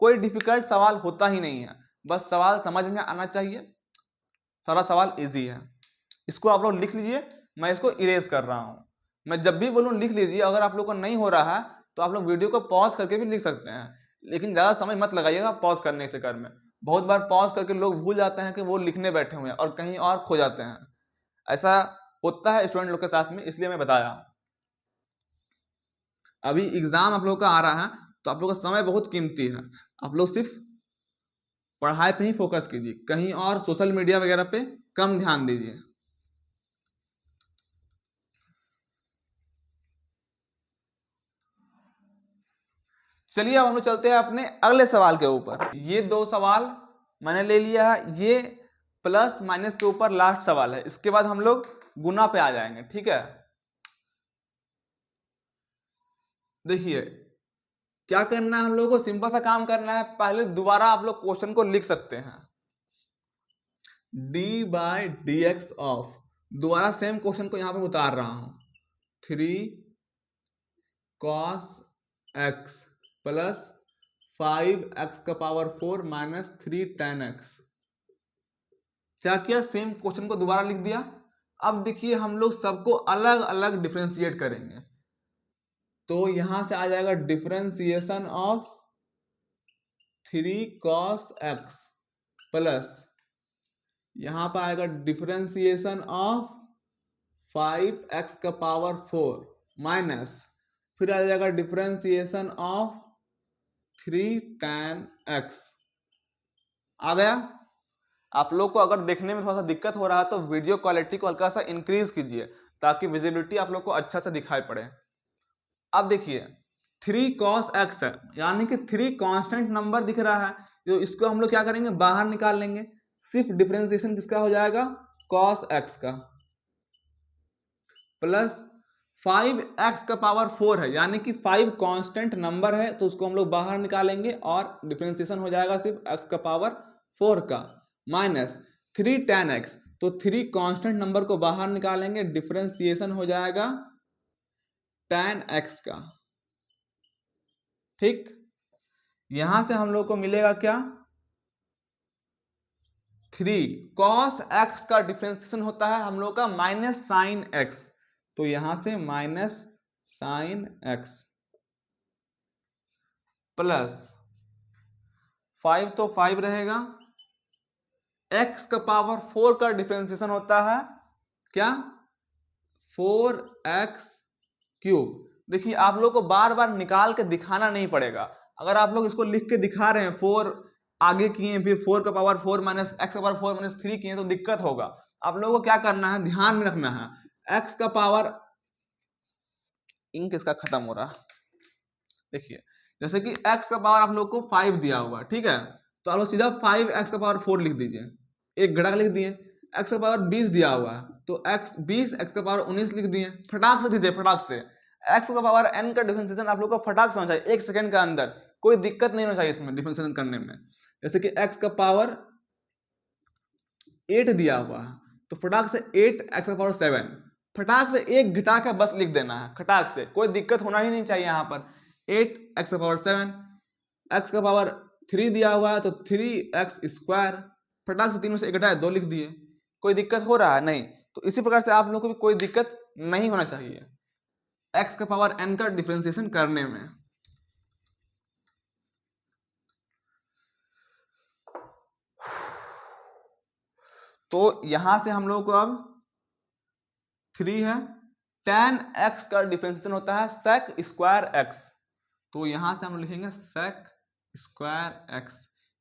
कोई डिफिकल्ट सवाल होता ही नहीं है, बस सवाल समझ में आना चाहिए, सारा सवाल इजी है। इसको आप लोग लिख लीजिए, मैं इसको इरेज कर रहा हूँ। मैं जब भी बोलूँ लिख लीजिए, अगर आप लोग को नहीं हो रहा है तो आप लोग वीडियो को पॉज करके भी लिख सकते हैं, लेकिन ज़्यादा समय मत लगाइएगा पॉज करने के चक्कर में। बहुत बार पॉज करके लोग भूल जाते हैं कि वो लिखने बैठे हुए हैं और कहीं और खो जाते हैं। ऐसा होता है स्टूडेंट लोग के साथ में, इसलिए मैं बताया। अभी एग्जाम आप लोग का आ रहा है तो आप लोग का समय बहुत कीमती है, आप लोग सिर्फ पढ़ाई पे ही फोकस कीजिए, कहीं और सोशल मीडिया वगैरह पे कम ध्यान दीजिए। चलिए अब हम लोग चलते हैं अपने अगले सवाल के ऊपर। ये दो सवाल मैंने ले लिया है, ये प्लस माइनस के ऊपर लास्ट सवाल है, इसके बाद हम लोग गुना पे आ जाएंगे, ठीक है। देखिए क्या करना है हम लोगों को, सिंपल सा काम करना है। पहले दोबारा आप लोग क्वेश्चन को लिख सकते हैं, D by D X of, दोबारा सेम क्वेश्चन को यहां पर उतार रहा हूं, 3 cos x प्लस 5x का पावर 4 माइनस 3 tan x। क्या किया, सेम क्वेश्चन को दोबारा लिख दिया। अब देखिए हम लोग सबको अलग अलग डिफरेंशिएट करेंगे, तो यहां से आ जाएगा differentiation of 3 cos x plus यहां पर आएगा डिफरेंशिएशन ऑफ 5x का पावर 4 माइनस फिर आ जाएगा डिफरेंशिएशन ऑफ 3 tan x। आ गया। आप लोग को अगर देखने में थोड़ा सा दिक्कत हो रहा है तो वीडियो क्वालिटी को हल्का सा इंक्रीज कीजिए ताकि विजिबिलिटी आप लोग को अच्छा से दिखाई पड़े। अब देखिए 3 cos x है, यानी कि 3 कांस्टेंट नंबर दिख रहा है, तो इसको हम लोग क्या करेंगे, बाहर निकाल लेंगे। सिर्फ डिफरेंशिएशन किसका हो जाएगा, cos x का, प्लस 5x का पावर 4 है, यानी कि 5 कांस्टेंट नंबर है तो उसको हम लोग बाहर निकालेंगे और डिफरेंशिएशन हो जाएगा सिर्फ x का पावर 4 का, माइनस 3 tan x, तो 3 कांस्टेंट नंबर को बाहर निकालेंगे, डिफरेंशिएशन हो जाएगा tan x का। ठीक, यहां से हम लोग को मिलेगा क्या, 3 cos x का डिफरेंशिएशन होता है हम लोग का माइनस साइन x, तो यहां से माइनस साइन x प्लस 5 तो 5 रहेगा, x का पावर 4 का डिफरेंशिएशन होता है क्या, 4x क्यूब। देखिए आप लोग को बार बार निकाल के दिखाना नहीं पड़ेगा, अगर आप लोग इसको लिख के दिखा रहे हैं 4 आगे किए फिर 4 का पावर 4 माइनस x का पावर 4 माइनस 3 किए तो दिक्कत होगा। आप लोगों को क्या करना है, ध्यान में रखना है, x का पावर, इंक इसका खत्म हो रहा, देखिए जैसे कि x का पावर आप लोग को 5 दिया हुआ, ठीक है, तो आप लोग सीधा 5x का पावर 4 लिख दीजिए, एक घटा लिख दिए। x का पावर 20 दिया हुआ है तो x 20, x का पावर 19 लिख दिए, फटाक से दीजिए, फटाक से। x का पावर n का डिफरेंशिएशन आप लोग को फटाक से होना चाहिए, 1 सेकंड के अंदर, कोई दिक्कत नहीं होना चाहिए इसमें डिफरेंशिएशन करने में। जैसे कि x का पावर 8 दिया हुआ है तो फटाक से 8 x का पावर 7, फटाक से एक घटा के बस लिख देना है, फटाक से, कोई दिक्कत होना ही नहीं चाहिए यहाँ पर। 8 x का पावर 7, x का पावर 3 दिया हुआ है तो 3x स्क्वायर, फटाक से तीनों से एक घटाए 2 लिख दिए, कोई दिक्कत हो रहा है नहीं। तो इसी प्रकार से आप लोगों को भी कोई दिक्कत नहीं होना चाहिए x का पावर n का डिफरेंशिएशन करने में। तो यहां से हम लोग को अब 3 है, tan x का डिफरेंशिएशन होता है sec स्क्वायर x, तो यहां से हम लिखेंगे sec स्क्वायर x।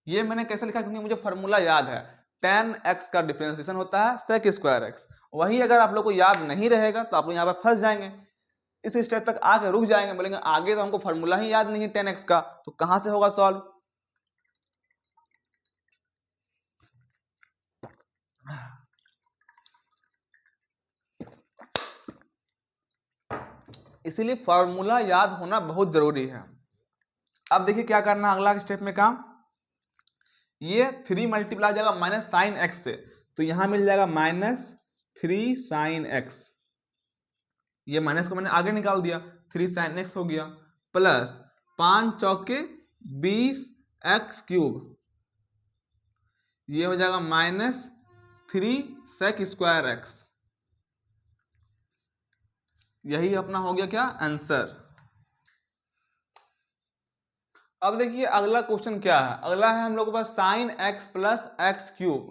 ये मैंने कैसे लिखा, क्योंकि मुझे फॉर्मूला याद है, tan x का डिफरेंशिएशन होता है sec स्क्वायर x। वही अगर आप लोग को याद नहीं रहेगा तो आप लोग यहाँ पर फंस जाएंगे, इस स्टेप तक आके रुक जाएंगे, बोलेंगे आगे तो हमको फॉर्मूला ही याद नहीं है tan x का, तो कहां से होगा सॉल्व। इसीलिए फॉर्मूला याद होना बहुत जरूरी है। अब देखिए क्या करना अगला स्टेप में काम, ये 3 मल्टीप्लाई जाएगा माइनस साइन एक्स से, तो यहां मिल जाएगा माइनस 3 साइन एक्स, ये माइनस को मैंने आगे निकाल दिया, 3 साइन एक्स हो गया, प्लस 5 चौके 20 एक्स क्यूब, ये हो जाएगा माइनस 3 सेक स्क्वायर एक्स। यही अपना हो गया क्या, आंसर। अब देखिए अगला क्वेश्चन क्या है, अगला है हम लोग के पास sine X plus X cube,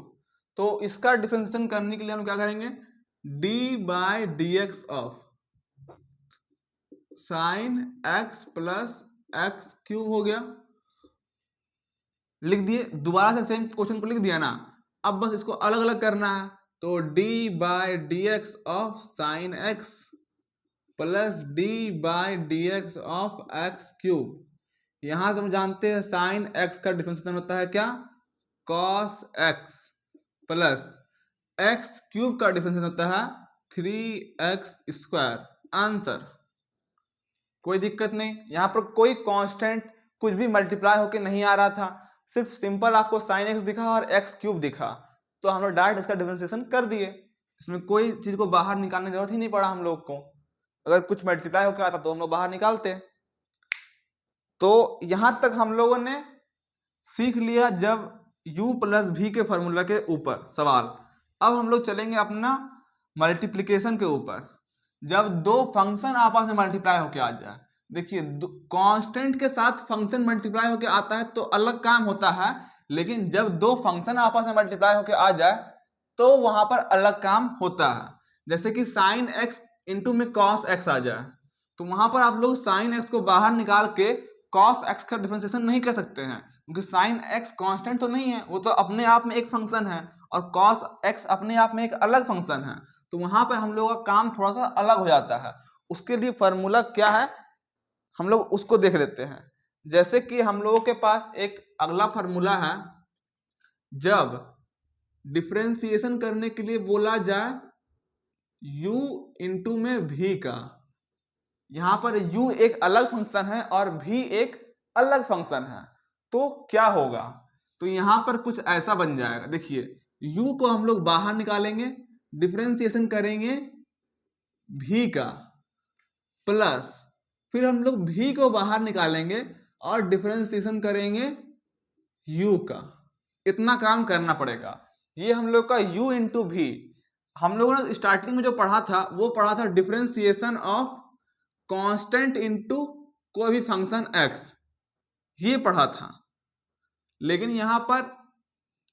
तो इसका डिफरेंशिएशन करने के लिए हम क्या करेंगे, d by D X of sine X plus X cube हो गया, लिख दिए, दोबारा से सेम क्वेश्चन को लिख दिया ना, अब बस इसको अलग अलग करना है, तो d by D X of sine X plus d by D X of X cube. यहां से हम जानते हैं साइन x का डिफरेंशिएशन होता है क्या, cos x plus X cube का डिफरेंशिएशन होता है 3x स्क्वायर, आंसर। कोई दिक्कत नहीं, यहाँ पर कोई कांस्टेंट कुछ भी मल्टीप्लाई होके नहीं आ रहा था, सिर्फ सिंपल आपको साइन एक्स दिखा और एक्स क्यूब दिखा, तो हम लोग डायरेक्ट इसका डिफरेंशिएशन कर दिए। इसमें कोई चीज को बाहर निकालने की जरूरत ही नहीं पड़ा हम लोग को। अगर कुछ मल्टीप्लाई होकर आता तो हम लोग बाहर निकालते। तो यहां तक हम लोगों ने सीख लिया जब u प्लस v के फॉर्मूला के ऊपर सवाल। अब हम लोग चलेंगे अपना मल्टीप्लिकेशन के ऊपर। जब दो फंक्शन आपस में मल्टीप्लाई होके आ जाए, देखिए कांस्टेंट के साथ फंक्शन मल्टीप्लाई होके आता है तो अलग काम होता है, लेकिन जब दो फंक्शन आपस में मल्टीप्लाई होके आ जाए तो वहां पर अलग काम होता है। जैसे कि साइन एक्स इंटू में कॉस एक्स आ जाए, तो वहां पर आप लोग साइन एक्स को बाहर निकाल के कॉस एक्स का डिफरेंशिएशन नहीं कर सकते हैं, क्योंकि साइन एक्स कांस्टेंट तो नहीं है, वो तो अपने आप में एक फंक्शन है, और कॉस एक्स अपने आप में एक अलग फंक्शन है। तो वहां पर हम लोगों का काम थोड़ा सा अलग हो जाता है। उसके लिए फॉर्मूला क्या है हम लोग उसको देख लेते हैं। जैसे कि हम लोगों के पास एक अगला फॉर्मूला है, जब डिफरेंशिएशन करने के लिए बोला जाए u इंटू में v का, यहां पर u एक अलग फंक्शन है और v एक अलग फंक्शन है, तो क्या होगा? तो यहां पर कुछ ऐसा बन जाएगा। देखिए u को हम लोग बाहर निकालेंगे, डिफरेंशिएशन करेंगे v का, प्लस फिर हम लोग v को बाहर निकालेंगे और डिफरेंशिएशन करेंगे u का। इतना काम करना पड़ेगा। ये हम लोग का u इंटू v, हम लोगों ने स्टार्टिंग में जो पढ़ा था वो पढ़ा था डिफरेंशिएशन ऑफ कांस्टेंट इंटू कोई भी फंक्शन x, ये पढ़ा था। लेकिन यहाँ पर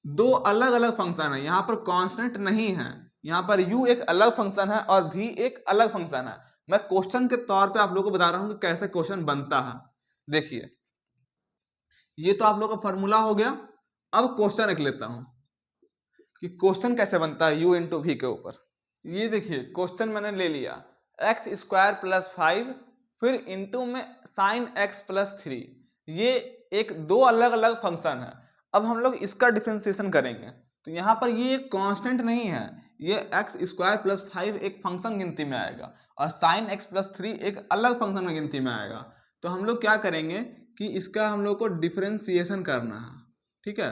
दो अलग अलग फंक्शन है, यहाँ पर कांस्टेंट नहीं है, यहाँ पर u एक अलग फंक्शन है और v एक अलग फंक्शन है। मैं क्वेश्चन के तौर पे आप लोगों को बता रहा हूं कि कैसे क्वेश्चन बनता है। देखिए ये तो आप लोगों का फॉर्मूला हो गया। अब क्वेश्चन लिख लेता हूं कि क्वेश्चन कैसे बनता है u इंटू v के ऊपर। ये देखिए क्वेश्चन मैंने ले लिया, एक्स स्क्वायर प्लस 5 फिर इंटू में साइन एक्स प्लस 3, ये एक दो अलग अलग फंक्शन है। अब हम लोग इसका डिफरेंशिएशन करेंगे, तो यहाँ पर ये एक कांस्टेंट नहीं है, ये एक्स स्क्वायर प्लस 5 एक फंक्शन गिनती में आएगा और साइन एक्स प्लस 3 एक अलग फंक्शन में गिनती में आएगा। तो हम लोग क्या करेंगे कि इसका हम लोग को डिफरेंशिएशन करना है, ठीक है।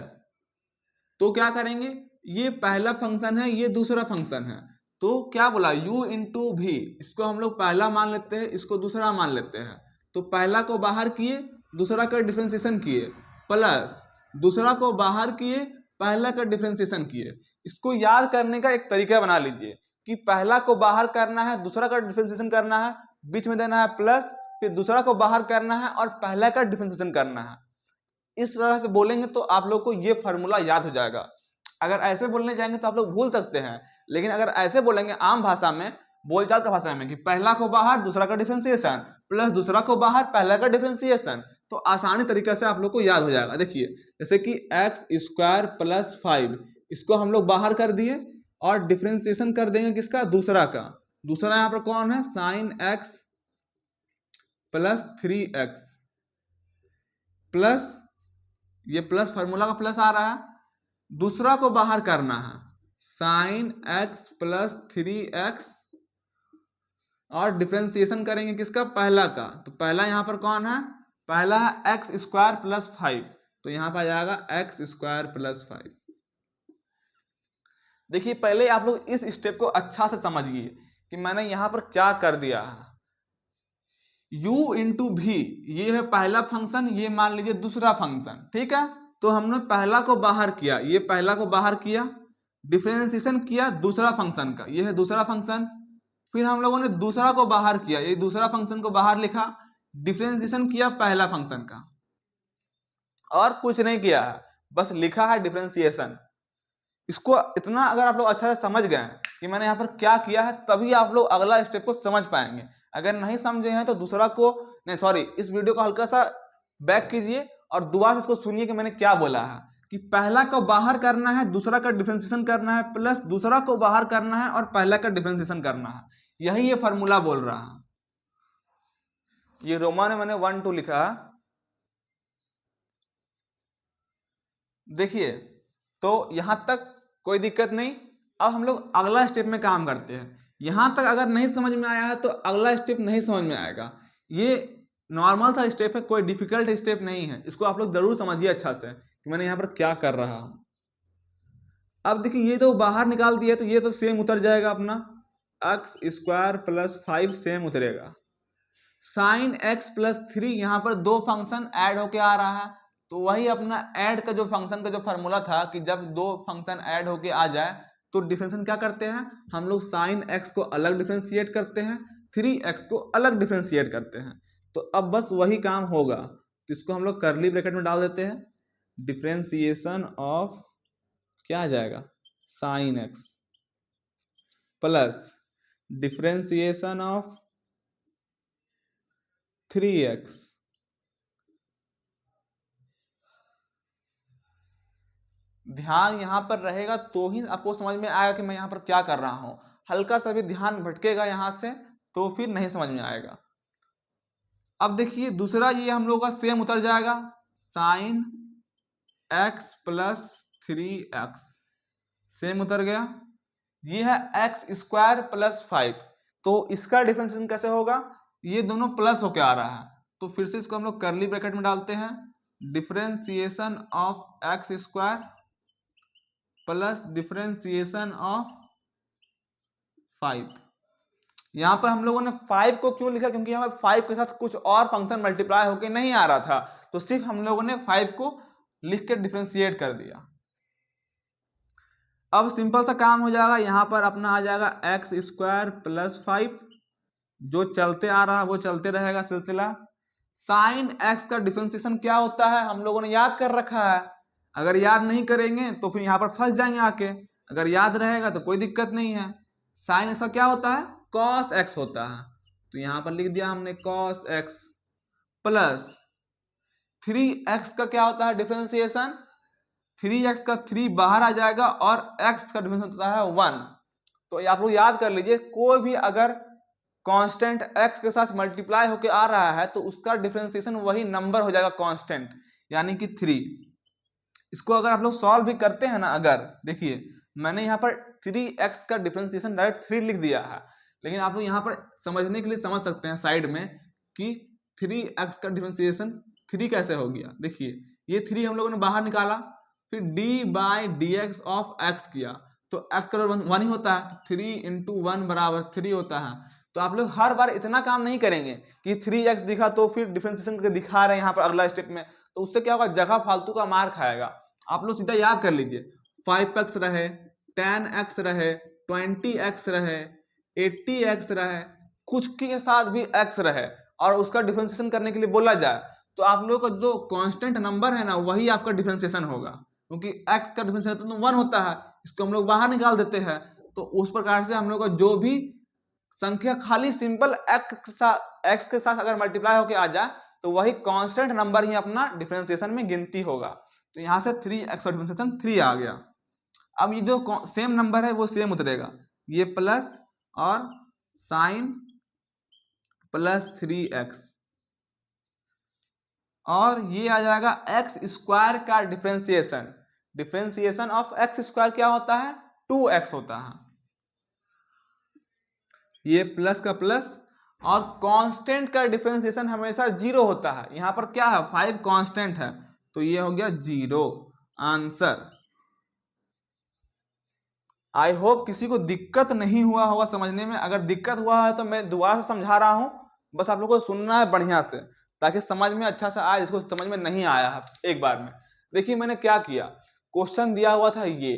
तो क्या करेंगे, ये पहला फंक्शन है, ये दूसरा फंक्शन है, तो क्या बोला u इंटू v, इसको हम लोग पहला मान लेते हैं, इसको दूसरा मान लेते हैं। तो पहला को बाहर किए, दूसरा का डिफरेंशिएशन किए, प्लस दूसरा को बाहर किए, पहला का डिफरेंशिएशन किए। इसको याद करने का एक तरीका बना लीजिए कि पहला को बाहर करना है, दूसरा का डिफरेंशिएशन करना है, बीच में देना है प्लस, फिर दूसरा को बाहर करना है और पहला का डिफरेंशिएशन करना है। इस तरह से बोलेंगे तो आप लोग को ये फॉर्मूला याद हो जाएगा। अगर ऐसे बोलने जाएंगे तो आप लोग भूल सकते हैं, लेकिन अगर ऐसे बोलेंगे आम भाषा में, बोलचाल की भाषा में, कि पहला को बाहर दूसरा का डिफरेंशिएशन प्लस दूसरा को बाहर पहला का डिफरेंशिएशन, तो आसानी तरीके से आप लोग को याद हो जाएगा। देखिए जैसे कि एक्स स्क्वायर प्लस 5, इसको हम लोग बाहर कर दिए और डिफरेंशिएशन कर देंगे किसका, दूसरा का। दूसरा यहाँ पर कौन है, sign X plus 3x, plus ये प्लस फॉर्मूला का प्लस आ रहा है, दूसरा को बाहर करना है, साइन एक्स प्लस 3x, और डिफरेंशिएशन करेंगे किसका, पहला का। तो पहला यहाँ पर कौन है, पहला है एक्स स्क्वायर प्लस 5, तो यहाँ पर आ जाएगा एक्स स्क्वायर प्लस 5। देखिए पहले आप लोग इस स्टेप को अच्छा से समझिए कि मैंने यहाँ पर क्या कर दिया है। u इंटू v, ये है पहला फंक्शन, ये मान लीजिए दूसरा फंक्शन, ठीक है। तो हमने पहला को बाहर किया, ये पहला को बाहर किया, डिफरेंशिएशन किया दूसरा फंक्शन का, ये है दूसरा फंक्शन। फिर हम लोगों ने दूसरा को बाहर किया, ये दूसरा फंक्शन को बाहर लिखा, डिफरेंशिएशन किया पहला फंक्शन का, और कुछ नहीं किया है, बस लिखा है डिफरेंशिएशन। इसको इतना अगर आप लोग अच्छा से समझ गए कि मैंने यहाँ पर क्या किया है, तभी आप लोग अगला स्टेप को समझ पाएंगे। अगर नहीं समझे हैं तो दूसरा को नहीं, सॉरी, इस वीडियो को हल्का सा बैक कीजिए और दोबारा से इसको सुनिए कि मैंने क्या बोला है, कि पहला को बाहर करना है, दूसरा का डिफरेंशिएशन करना है, प्लस दूसरा को बाहर करना है और पहला का डिफरेंशिएशन करना है। यही ये फॉर्मूला बोल रहा है। ये रोमन में मैंने 1 2 लिखा है। देखिए तो यहां तक कोई दिक्कत नहीं। अब हम लोग अगला स्टेप में काम करते हैं। यहां तक अगर नहीं समझ में आया है तो अगला स्टेप नहीं समझ में आएगा। ये नॉर्मल सा स्टेप है, कोई डिफिकल्ट स्टेप नहीं है, इसको आप लोग जरूर समझिए अच्छा से कि मैंने यहाँ पर क्या कर रहा हूँ। अब देखिए ये तो बाहर निकाल दिया, तो ये तो सेम उतर जाएगा अपना, एक्स स्क्वायर प्लस 5 सेम उतरेगा। साइन एक्स प्लस 3, यहाँ पर दो फंक्शन ऐड होके आ रहा है, तो वही अपना ऐड का जो फंक्शन का जो फॉर्मूला था कि जब दो फंक्शन ऐड होके आ जाए तो डिफरेंशिएशन क्या करते हैं हम लोग, साइन एक्स को अलग डिफरेंशिएट करते हैं, 3x को अलग डिफरेंशिएट करते हैं। तो अब बस वही काम होगा, तो इसको हम लोग करली ब्रैकेट में डाल देते हैं, डिफरेंशिएशन ऑफ क्या आ जाएगा, sign X plus differentiation of 3x ध्यान यहाँ पर रहेगा तो ही आपको समझ में आएगा कि मैं यहाँ पर क्या कर रहा हूँ। हल्का सा भी ध्यान भटकेगा यहाँ से तो फिर नहीं समझ में आएगा। अब देखिए दूसरा ये हम लोग का सेम उतर जाएगा, sign X plus 3x same उतर गया। ये है एक्स स्क्वायर प्लस 5, तो इसका डिफरेंशिएशन कैसे होगा, ये दोनों प्लस होके आ रहा है, तो फिर से इसको हम लोग करली ब्रैकेट में डालते हैं, differentiation of x square plus differentiation of 5। यहाँ पर हम लोगों ने 5 को क्यों लिखा, क्योंकि यहाँ पर 5 के साथ कुछ और फंक्शन मल्टीप्लाई होके नहीं आ रहा था, तो सिर्फ हम लोगों ने 5 को लिख के डिफरेंशिएट कर दिया। अब सिंपल सा काम हो जाएगा, यहाँ पर अपना आ जाएगा एक्स स्क्वायर प्लस 5, जो चलते आ रहा है वो चलते रहेगा सिलसिला। साइन एक्स का डिफरेंशिएशन क्या होता है हम लोगों ने याद कर रखा है, अगर याद नहीं करेंगे तो फिर यहाँ पर फंस जाएंगे आके, अगर याद रहेगा तो कोई दिक्कत नहीं है। साइन एक्स का क्या होता है, कॉस एक्स होता है, तो यहाँ पर लिख दिया हमने कॉस एक्स प्लस 3x का क्या होता है डिफरेंशिएशन, 3x का 3 बाहर आ जाएगा और x का डिफरेंशिएशन होता है 1। तो आप लोग याद कर लीजिए, कोई भी अगर कांस्टेंट x के साथ मल्टीप्लाई होके आ रहा है तो उसका डिफरेंशिएशन वही नंबर हो जाएगा कांस्टेंट, यानी कि 3। इसको अगर आप लोग सॉल्व भी करते हैं ना, अगर देखिए मैंने यहाँ पर 3x का डिफरेंशिएशन डायरेक्ट 3 लिख दिया है, लेकिन आप लोग यहाँ पर समझने के लिए समझ सकते हैं साइड में कि 3x का डिफरेंशिएशन 3 कैसे हो गया। देखिए ये 3 हम लोगों ने बाहर निकाला, फिर d/dx ऑफ x किया, तो x का 1 ही होता है, 3 × 1 = 3 होता है। तो आप लोग हर बार इतना काम नहीं करेंगे कि 3x दिखा तो फिर डिफरेंशिएशन करके दिखा रहे हैं यहाँ पर अगला स्टेप में, तो उससे क्या होगा, जगह फालतू का मार खाएगा। आप लोग सीधा याद कर लीजिए, 5x रहे, 10x रहे, 20x रहे, 80x रहे, कुछ के साथ भी x रहे और उसका डिफरेंशिएशन करने के लिए बोला जाए तो आप लोगों का जो कांस्टेंट नंबर है ना वही आपका डिफरेंशिएशन होगा, क्योंकि x का डिफरेंशिएशन तो 1 होता है, इसको हम लोग बाहर निकाल देते हैं। तो उस प्रकार से हम लोग का जो भी संख्या खाली सिंपल x के साथ अगर मल्टीप्लाई होके आ जाए तो वही कांस्टेंट नंबर ही अपना डिफरेंशिएशन में गिनती होगा। तो यहाँ से 3x का डिफरेंशिएशन 3 आ गया। अब ये जो सेम नंबर है वो सेम उतरेगा, ये प्लस और साइन प्लस 3x, और ये आ जाएगा एक्स स्क्वायर का differentiation. Differentiation of x square क्या होता है, 2x होता है, ये प्लस का प्लस, और कांस्टेंट का डिफरेंशिएशन हमेशा 0 होता है। यहाँ पर क्या है, 5 कांस्टेंट है, तो ये हो गया 0 आंसर। आई होप किसी को दिक्कत नहीं हुआ होगा समझने में, अगर दिक्कत हुआ है तो मैं दोबारा से समझा रहा हूँ, बस आप लोगों को सुनना है बढ़िया से ताकि समझ में अच्छा से आए, जिसको समझ में नहीं आया है एक बार में। देखिए मैंने क्या किया, क्वेश्चन दिया हुआ था ये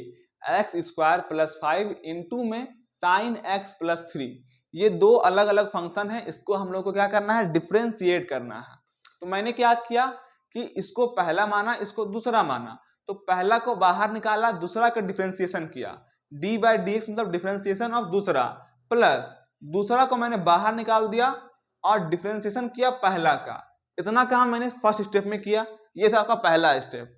x² + 5 इंटू में साइन x + 3, ये दो अलग अलग फंक्शन है, इसको हम लोग को क्या करना है, डिफरेंशिएट करना है। तो मैंने क्या किया कि इसको पहला माना, इसको दूसरा माना, तो पहला को बाहर निकाला, दूसरा का डिफरेंशिएशन किया, d/dx मतलब डिफरेंशिएशन ऑफ दूसरा, प्लस दूसरा को मैंने बाहर निकाल दिया और डिफरेंशिएशन किया पहला का। इतना काम मैंने फर्स्ट स्टेप में किया, ये था आपका पहला स्टेप,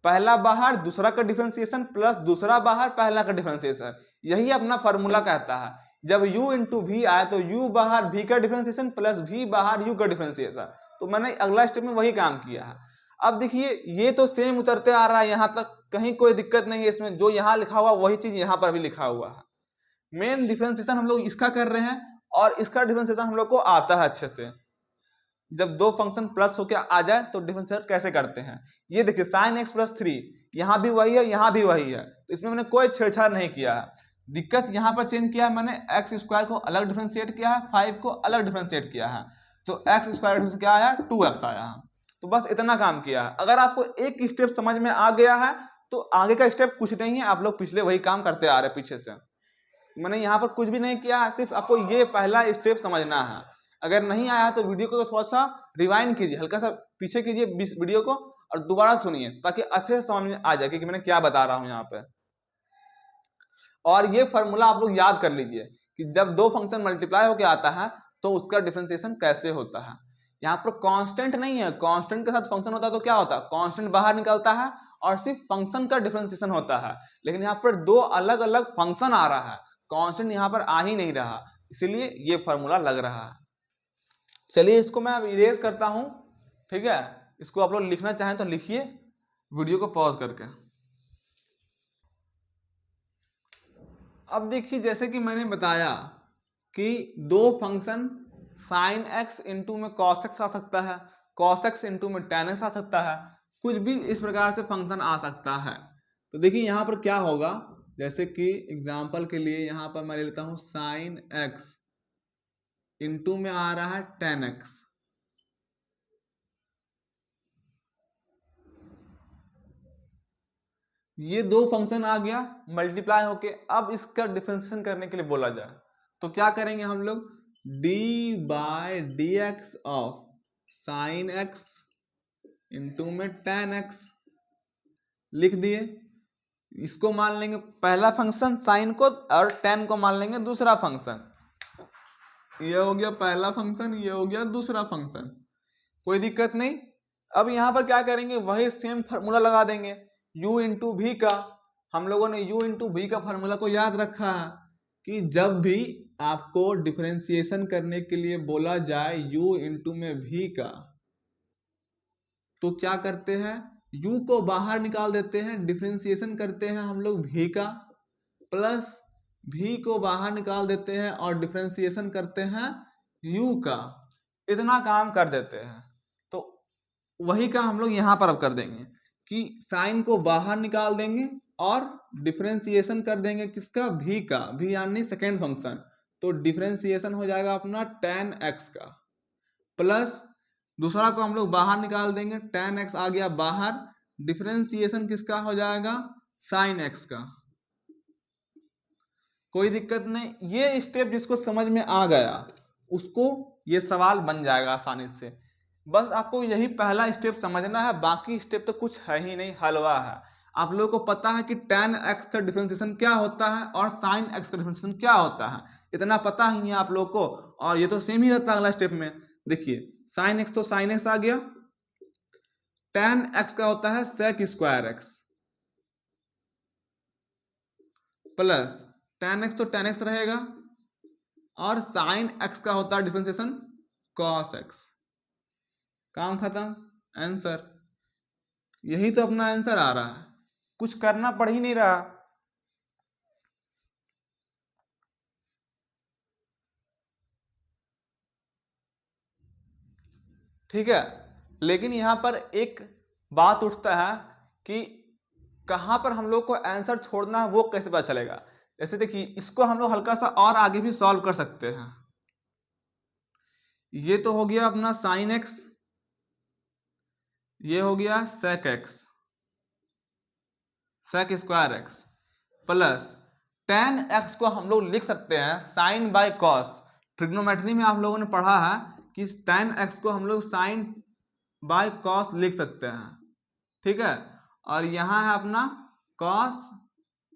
पहला बाहर दूसरा का डिफरेंशिएशन प्लस दूसरा बाहर पहला का डिफरेंशिएशन। यही अपना फॉर्मूला कहता है, जब u × v आए तो u बाहर v का डिफरेंशिएशन प्लस v बाहर u का डिफरेंशिएशन। तो मैंने अगला स्टेप में वही काम किया है। अब देखिए ये तो सेम उतरते आ रहा है, यहाँ तक कहीं कोई दिक्कत नहीं है इसमें, जो यहाँ लिखा हुआ वही चीज यहाँ पर भी लिखा हुआ है। मेन डिफरेंशिएशन हम लोग इसका कर रहे हैं और इसका डिफरेंशिएशन हम लोग को आता है अच्छे से। जब दो फंक्शन प्लस होके आ जाए तो डिफरेंशिएट कैसे करते हैं, ये देखिए sin x प्लस 3, यहाँ भी वही है यहाँ भी वही है, तो इसमें मैंने कोई छेड़छाड़ नहीं किया है। दिक्कत यहाँ पर चेंज किया है मैंने, एक्स स्क्वायर को अलग डिफरेंशिएट किया है, 5 को अलग डिफरेंशिएट किया है, तो एक्स स्क्वायर क्या आया 2x आया है। तो बस इतना काम किया है। अगर आपको एक स्टेप समझ में आ गया है तो आगे का स्टेप कुछ नहीं है, आप लोग पिछले वही काम करते आ रहे हैं पीछे से। मैंने यहाँ पर कुछ भी नहीं किया, सिर्फ आपको ये पहला स्टेप समझना है। अगर नहीं आया तो वीडियो को थोड़ा सा रिवाइंड कीजिए, हल्का सा पीछे कीजिए वीडियो को और दोबारा सुनिए ताकि अच्छे से समझ में आ जाए कि मैंने क्या बता रहा हूँ यहाँ पे। और ये फॉर्मूला आप लोग याद कर लीजिए कि जब दो फंक्शन मल्टीप्लाई होके आता है तो उसका डिफरेंशिएशन कैसे होता है। यहाँ पर कांस्टेंट नहीं है, कांस्टेंट के साथ फंक्शन होता है तो क्या होता है, कांस्टेंट बाहर निकलता है और सिर्फ फंक्शन का डिफरेंशिएशन होता है। लेकिन यहाँ पर दो अलग अलग फंक्शन आ रहा है, कांस्टेंट यहाँ पर आ ही नहीं रहा, इसीलिए ये फॉर्मूला लग रहा है। चलिए इसको मैं अब इरेज करता हूं, ठीक है। इसको आप लोग लिखना चाहें तो लिखिए वीडियो को पॉज करके। अब देखिए जैसे कि मैंने बताया कि दो फंक्शन sin x इंटू में cos x आ सकता है, cos x इंटू में tan x आ सकता है, कुछ भी इस प्रकार से फंक्शन आ सकता है। तो देखिए यहाँ पर क्या होगा, जैसे कि एग्जाम्पल के लिए यहाँ पर मैं ले लेता हूँ sin x इंटू में आ रहा है tan x। ये दो फंक्शन आ गया मल्टीप्लाई होके। अब इसका डिफरेंशिएशन करने के लिए बोला जाए तो क्या करेंगे हम लोग, d by D X of sine X into में tan x लिख दिए। इसको मान लेंगे पहला फंक्शन साइन को और tan को मान लेंगे दूसरा फंक्शन। ये हो गया पहला फंक्शन, ये हो गया दूसरा फंक्शन, कोई दिक्कत नहीं। अब यहाँ पर क्या करेंगे, वही सेम फार्मूला लगा देंगे u इंटू भी का। हम लोगों ने u इंटू भी का फार्मूला को याद रखा है कि जब भी आपको डिफरेंशिएशन करने के लिए बोला जाए u इंटू में भी का, तो क्या करते हैं, u को बाहर निकाल देते हैं, डिफरेंशिएशन करते हैं हम लोग भी का, प्लस भी को बाहर निकाल देते हैं और डिफरेंशिएशन करते हैं u का। इतना काम कर देते हैं। तो वही काम हम लोग यहाँ पर अब कर देंगे कि साइन को बाहर निकाल देंगे और डिफरेंशिएशन कर देंगे किसका, भी का, भी यानी सेकेंड फंक्शन। तो डिफरेंशिएशन हो जाएगा अपना tan x का, प्लस दूसरा को हम लोग बाहर निकाल देंगे, tan x आ गया बाहर, डिफरेंशिएशन किसका हो जाएगा, sin x का। कोई दिक्कत नहीं, ये स्टेप जिसको समझ में आ गया उसको ये सवाल बन जाएगा आसानी से। बस आपको यही पहला स्टेप समझना है, बाकी स्टेप तो कुछ है ही नहीं, हलवा है। आप लोगों को पता है कि tan x का डिफरेंशिएशन क्या होता है और sin x का डिफरेंशिएशन क्या होता है, इतना पता ही है आप लोगों को। और ये तो सेम ही रहता है अगला स्टेप में। देखिए sin x तो sin x आ गया, tan x का होता है sec square x, plus tan x तो tan x रहेगा और sin x का होता है डिफरेंशिएशन cos x। काम खत्म, आंसर। यही तो अपना आंसर आ रहा है, कुछ करना पड़ ही नहीं रहा। ठीक है, लेकिन यहां पर एक बात उठता है कि कहां पर हम लोग को आंसर छोड़ना है वो कैसे पता चलेगा। जैसे देखिए इसको हम लोग हल्का सा और आगे भी सॉल्व कर सकते हैं। ये तो हो गया अपना sin x, ये हो गया sec x, sec square x, plus tan x को हम लोग लिख सकते हैं sin बाय cos। ट्रिग्नोमेट्री में आप लोगों ने पढ़ा है कि tan x को हम लोग sin बाय cos लिख सकते हैं, ठीक है। और यहाँ है अपना cos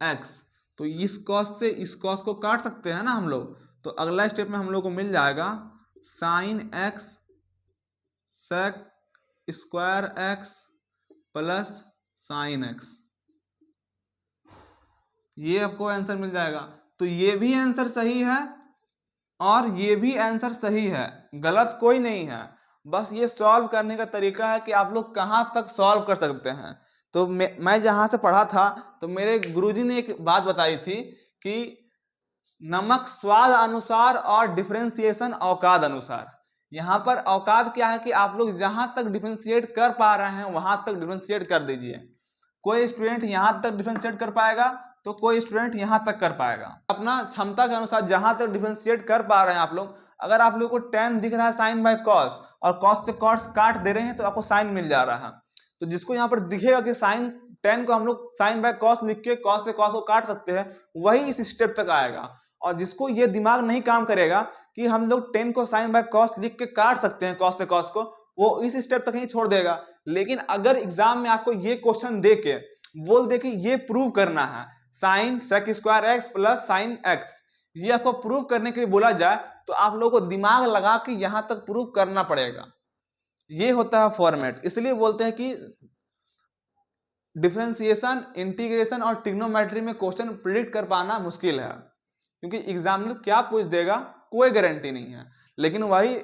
x, तो इस cos से इस cos को काट सकते हैं ना हम लोग। तो अगला स्टेप में हम लोग को मिल जाएगा sin x sec square x plus sin x, ये आपको आंसर मिल जाएगा। तो ये भी आंसर सही है और ये भी आंसर सही है, गलत कोई नहीं है। बस ये सॉल्व करने का तरीका है कि आप लोग कहाँ तक सॉल्व कर सकते हैं। तो मैं जहाँ से पढ़ा था तो मेरे गुरुजी ने एक बात बताई थी कि नमक स्वाद अनुसार और डिफरेंशिएशन औकाद अनुसार। यहाँ पर औकाद क्या है कि आप लोग जहां तक डिफरेंशिएट कर पा रहे हैं वहां तक डिफरेंशिएट कर दीजिए। कोई स्टूडेंट यहां तक डिफरेंशिएट कर पाएगा तो कोई स्टूडेंट यहां तक कर पाएगा। अपना क्षमता के अनुसार जहां तक डिफरेंशिएट कर पा रहे हैं आप लोग। अगर आप लोग को tan दिख रहा है साइन बाय कॉस और कॉस से कॉस काट दे रहे हैं तो आपको साइन मिल जा रहा है। तो जिसको यहाँ पर दिखेगा कि साइन tan को हम लोग साइन बाय कॉस लिख के कॉस से कॉस को काट सकते हैं, वही इस स्टेप तक आएगा। और जिसको ये दिमाग नहीं काम करेगा कि हम लोग 10 को साइन बाय कॉस लिख के काट सकते हैं कॉस से कॉस को, वो इस स्टेप तक ही छोड़ देगा। लेकिन अगर एग्जाम में आपको ये क्वेश्चन दे के बोल दे कि ये प्रूव करना है sine sec square X plus sine X, ये आपको प्रूव करने के लिए बोला जाए तो आप लोगों को दिमाग लगा के यहां तक प्रूव करना पड़ेगा। ये होता है फॉर्मेट। इसलिए बोलते हैं कि डिफरेंशिएशन, इंटीग्रेशन और ट्रिग्नोमेट्री में क्वेश्चन प्रिडिक्ट कर पाना मुश्किल है, क्योंकि एग्जामिनर क्या पूछ देगा कोई गारंटी नहीं है। लेकिन वही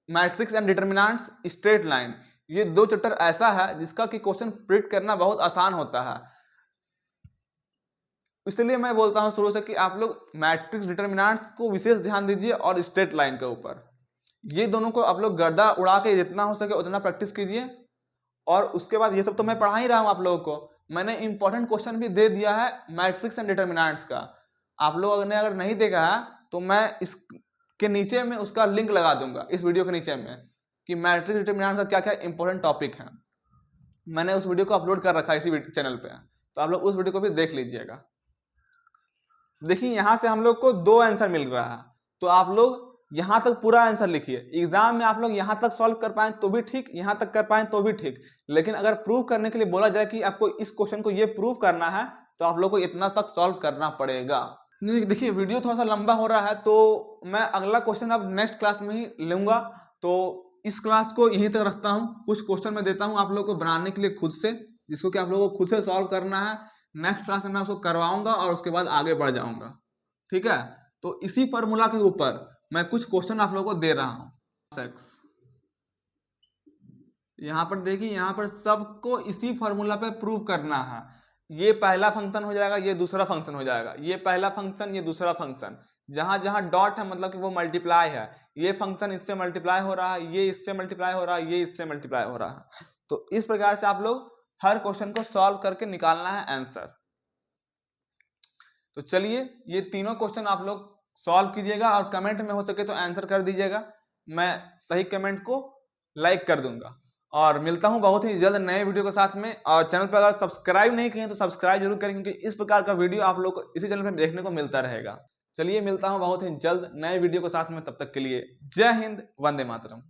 matrix and determinants, straight line, ये दो चैप्टर ऐसा है जिसका कि क्वेश्चन प्रिडिक्ट करना बहुत आसान होता है। इसलिए मैं बोलता हूं शुरू से कि आप लोग मैट्रिक्स डिटरमिनेंट्स को विशेष ध्यान दीजिए और स्ट्रेट लाइन के ऊपर। ये दोनों को आप लोग गर्दा उड़ा के जितना हो सके उतना प्रैक्टिस कीजिए। और उसके बाद ये सब तो मैं पढ़ा ही रहा हूं आप लोगों को, मैंने इंपॉर्टेंट क्वेश्चन भी दे दिया है मैट्रिक्स एंड डिटरमिनेंट्स का। आप लोगों ने अगर नहीं देखा है तो मैं इसके नीचे में उसका लिंक लगा दूंगा इस वीडियो के नीचे में कि मैट्रिक्स डिटरमिनेंट्स का क्या क्या इंपॉर्टेंट टॉपिक है। मैंने उस वीडियो को अपलोड कर रखा है इसी चैनल पे, तो आप लोग उस वीडियो को भी देख लीजिएगा। देखिए यहां से हम लोग को 2 आंसर मिल रहा है, तो आप लोग यहां तक पूरा आंसर लिखिए। एग्जाम में आप लोग यहां तक सॉल्व कर पाए तो भी ठीक, यहां तक कर पाए तो भी ठीक। लेकिन अगर प्रूव करने के लिए बोला जाए कि आपको इस क्वेश्चन को ये प्रूव करना है तो आप लोग को इतना तक सॉल्व करना पड़ेगा। देखिए वीडियो थोड़ा सा लंबा हो रहा है तो मैं अगला क्वेश्चन अब नेक्स्ट क्लास में ही लूंगा, तो इस क्लास को यहीं तक रखता हूँ। कुछ क्वेश्चन मैं देता हूँ आप लोग को बनाने के लिए खुद से, जिसको कि आप लोगों को खुद से सॉल्व करना है। नेक्स्ट क्लास में मैं उसको करवाऊंगा और उसके बाद आगे बढ़ जाऊंगा, ठीक है। तो इसी फॉर्मूला के ऊपर मैं कुछ क्वेश्चन आप लोगों को दे रहा हूं। यहां पर देखिए, यहां पर सबको इसी फॉर्मूला पे प्रूव करना है। ये पहला फंक्शन हो जाएगा, ये दूसरा फंक्शन हो जाएगा, ये पहला फंक्शन, ये दूसरा फंक्शन। जहां जहां डॉट है मतलब कि वो मल्टीप्लाई है। ये फंक्शन इससे मल्टीप्लाई हो रहा है, ये इससे मल्टीप्लाई हो रहा है, ये इससे मल्टीप्लाई हो रहा है। तो इस प्रकार से आप लोग हर क्वेश्चन को सॉल्व करके निकालना है आंसर। तो चलिए ये तीनों क्वेश्चन आप लोग सॉल्व कीजिएगा और कमेंट में हो सके तो आंसर कर दीजिएगा। मैं सही कमेंट को लाइक कर दूंगा और मिलता हूं बहुत ही जल्द नए वीडियो के साथ में। और चैनल पर अगर सब्सक्राइब नहीं किए तो सब्सक्राइब जरूर करें, क्योंकि इस प्रकार का वीडियो आप लोग को इसी चैनल पर देखने को मिलता रहेगा। चलिए मिलता हूं बहुत ही जल्द नए वीडियो के साथ में, तब तक के लिए जय हिंद, वंदे मातरम।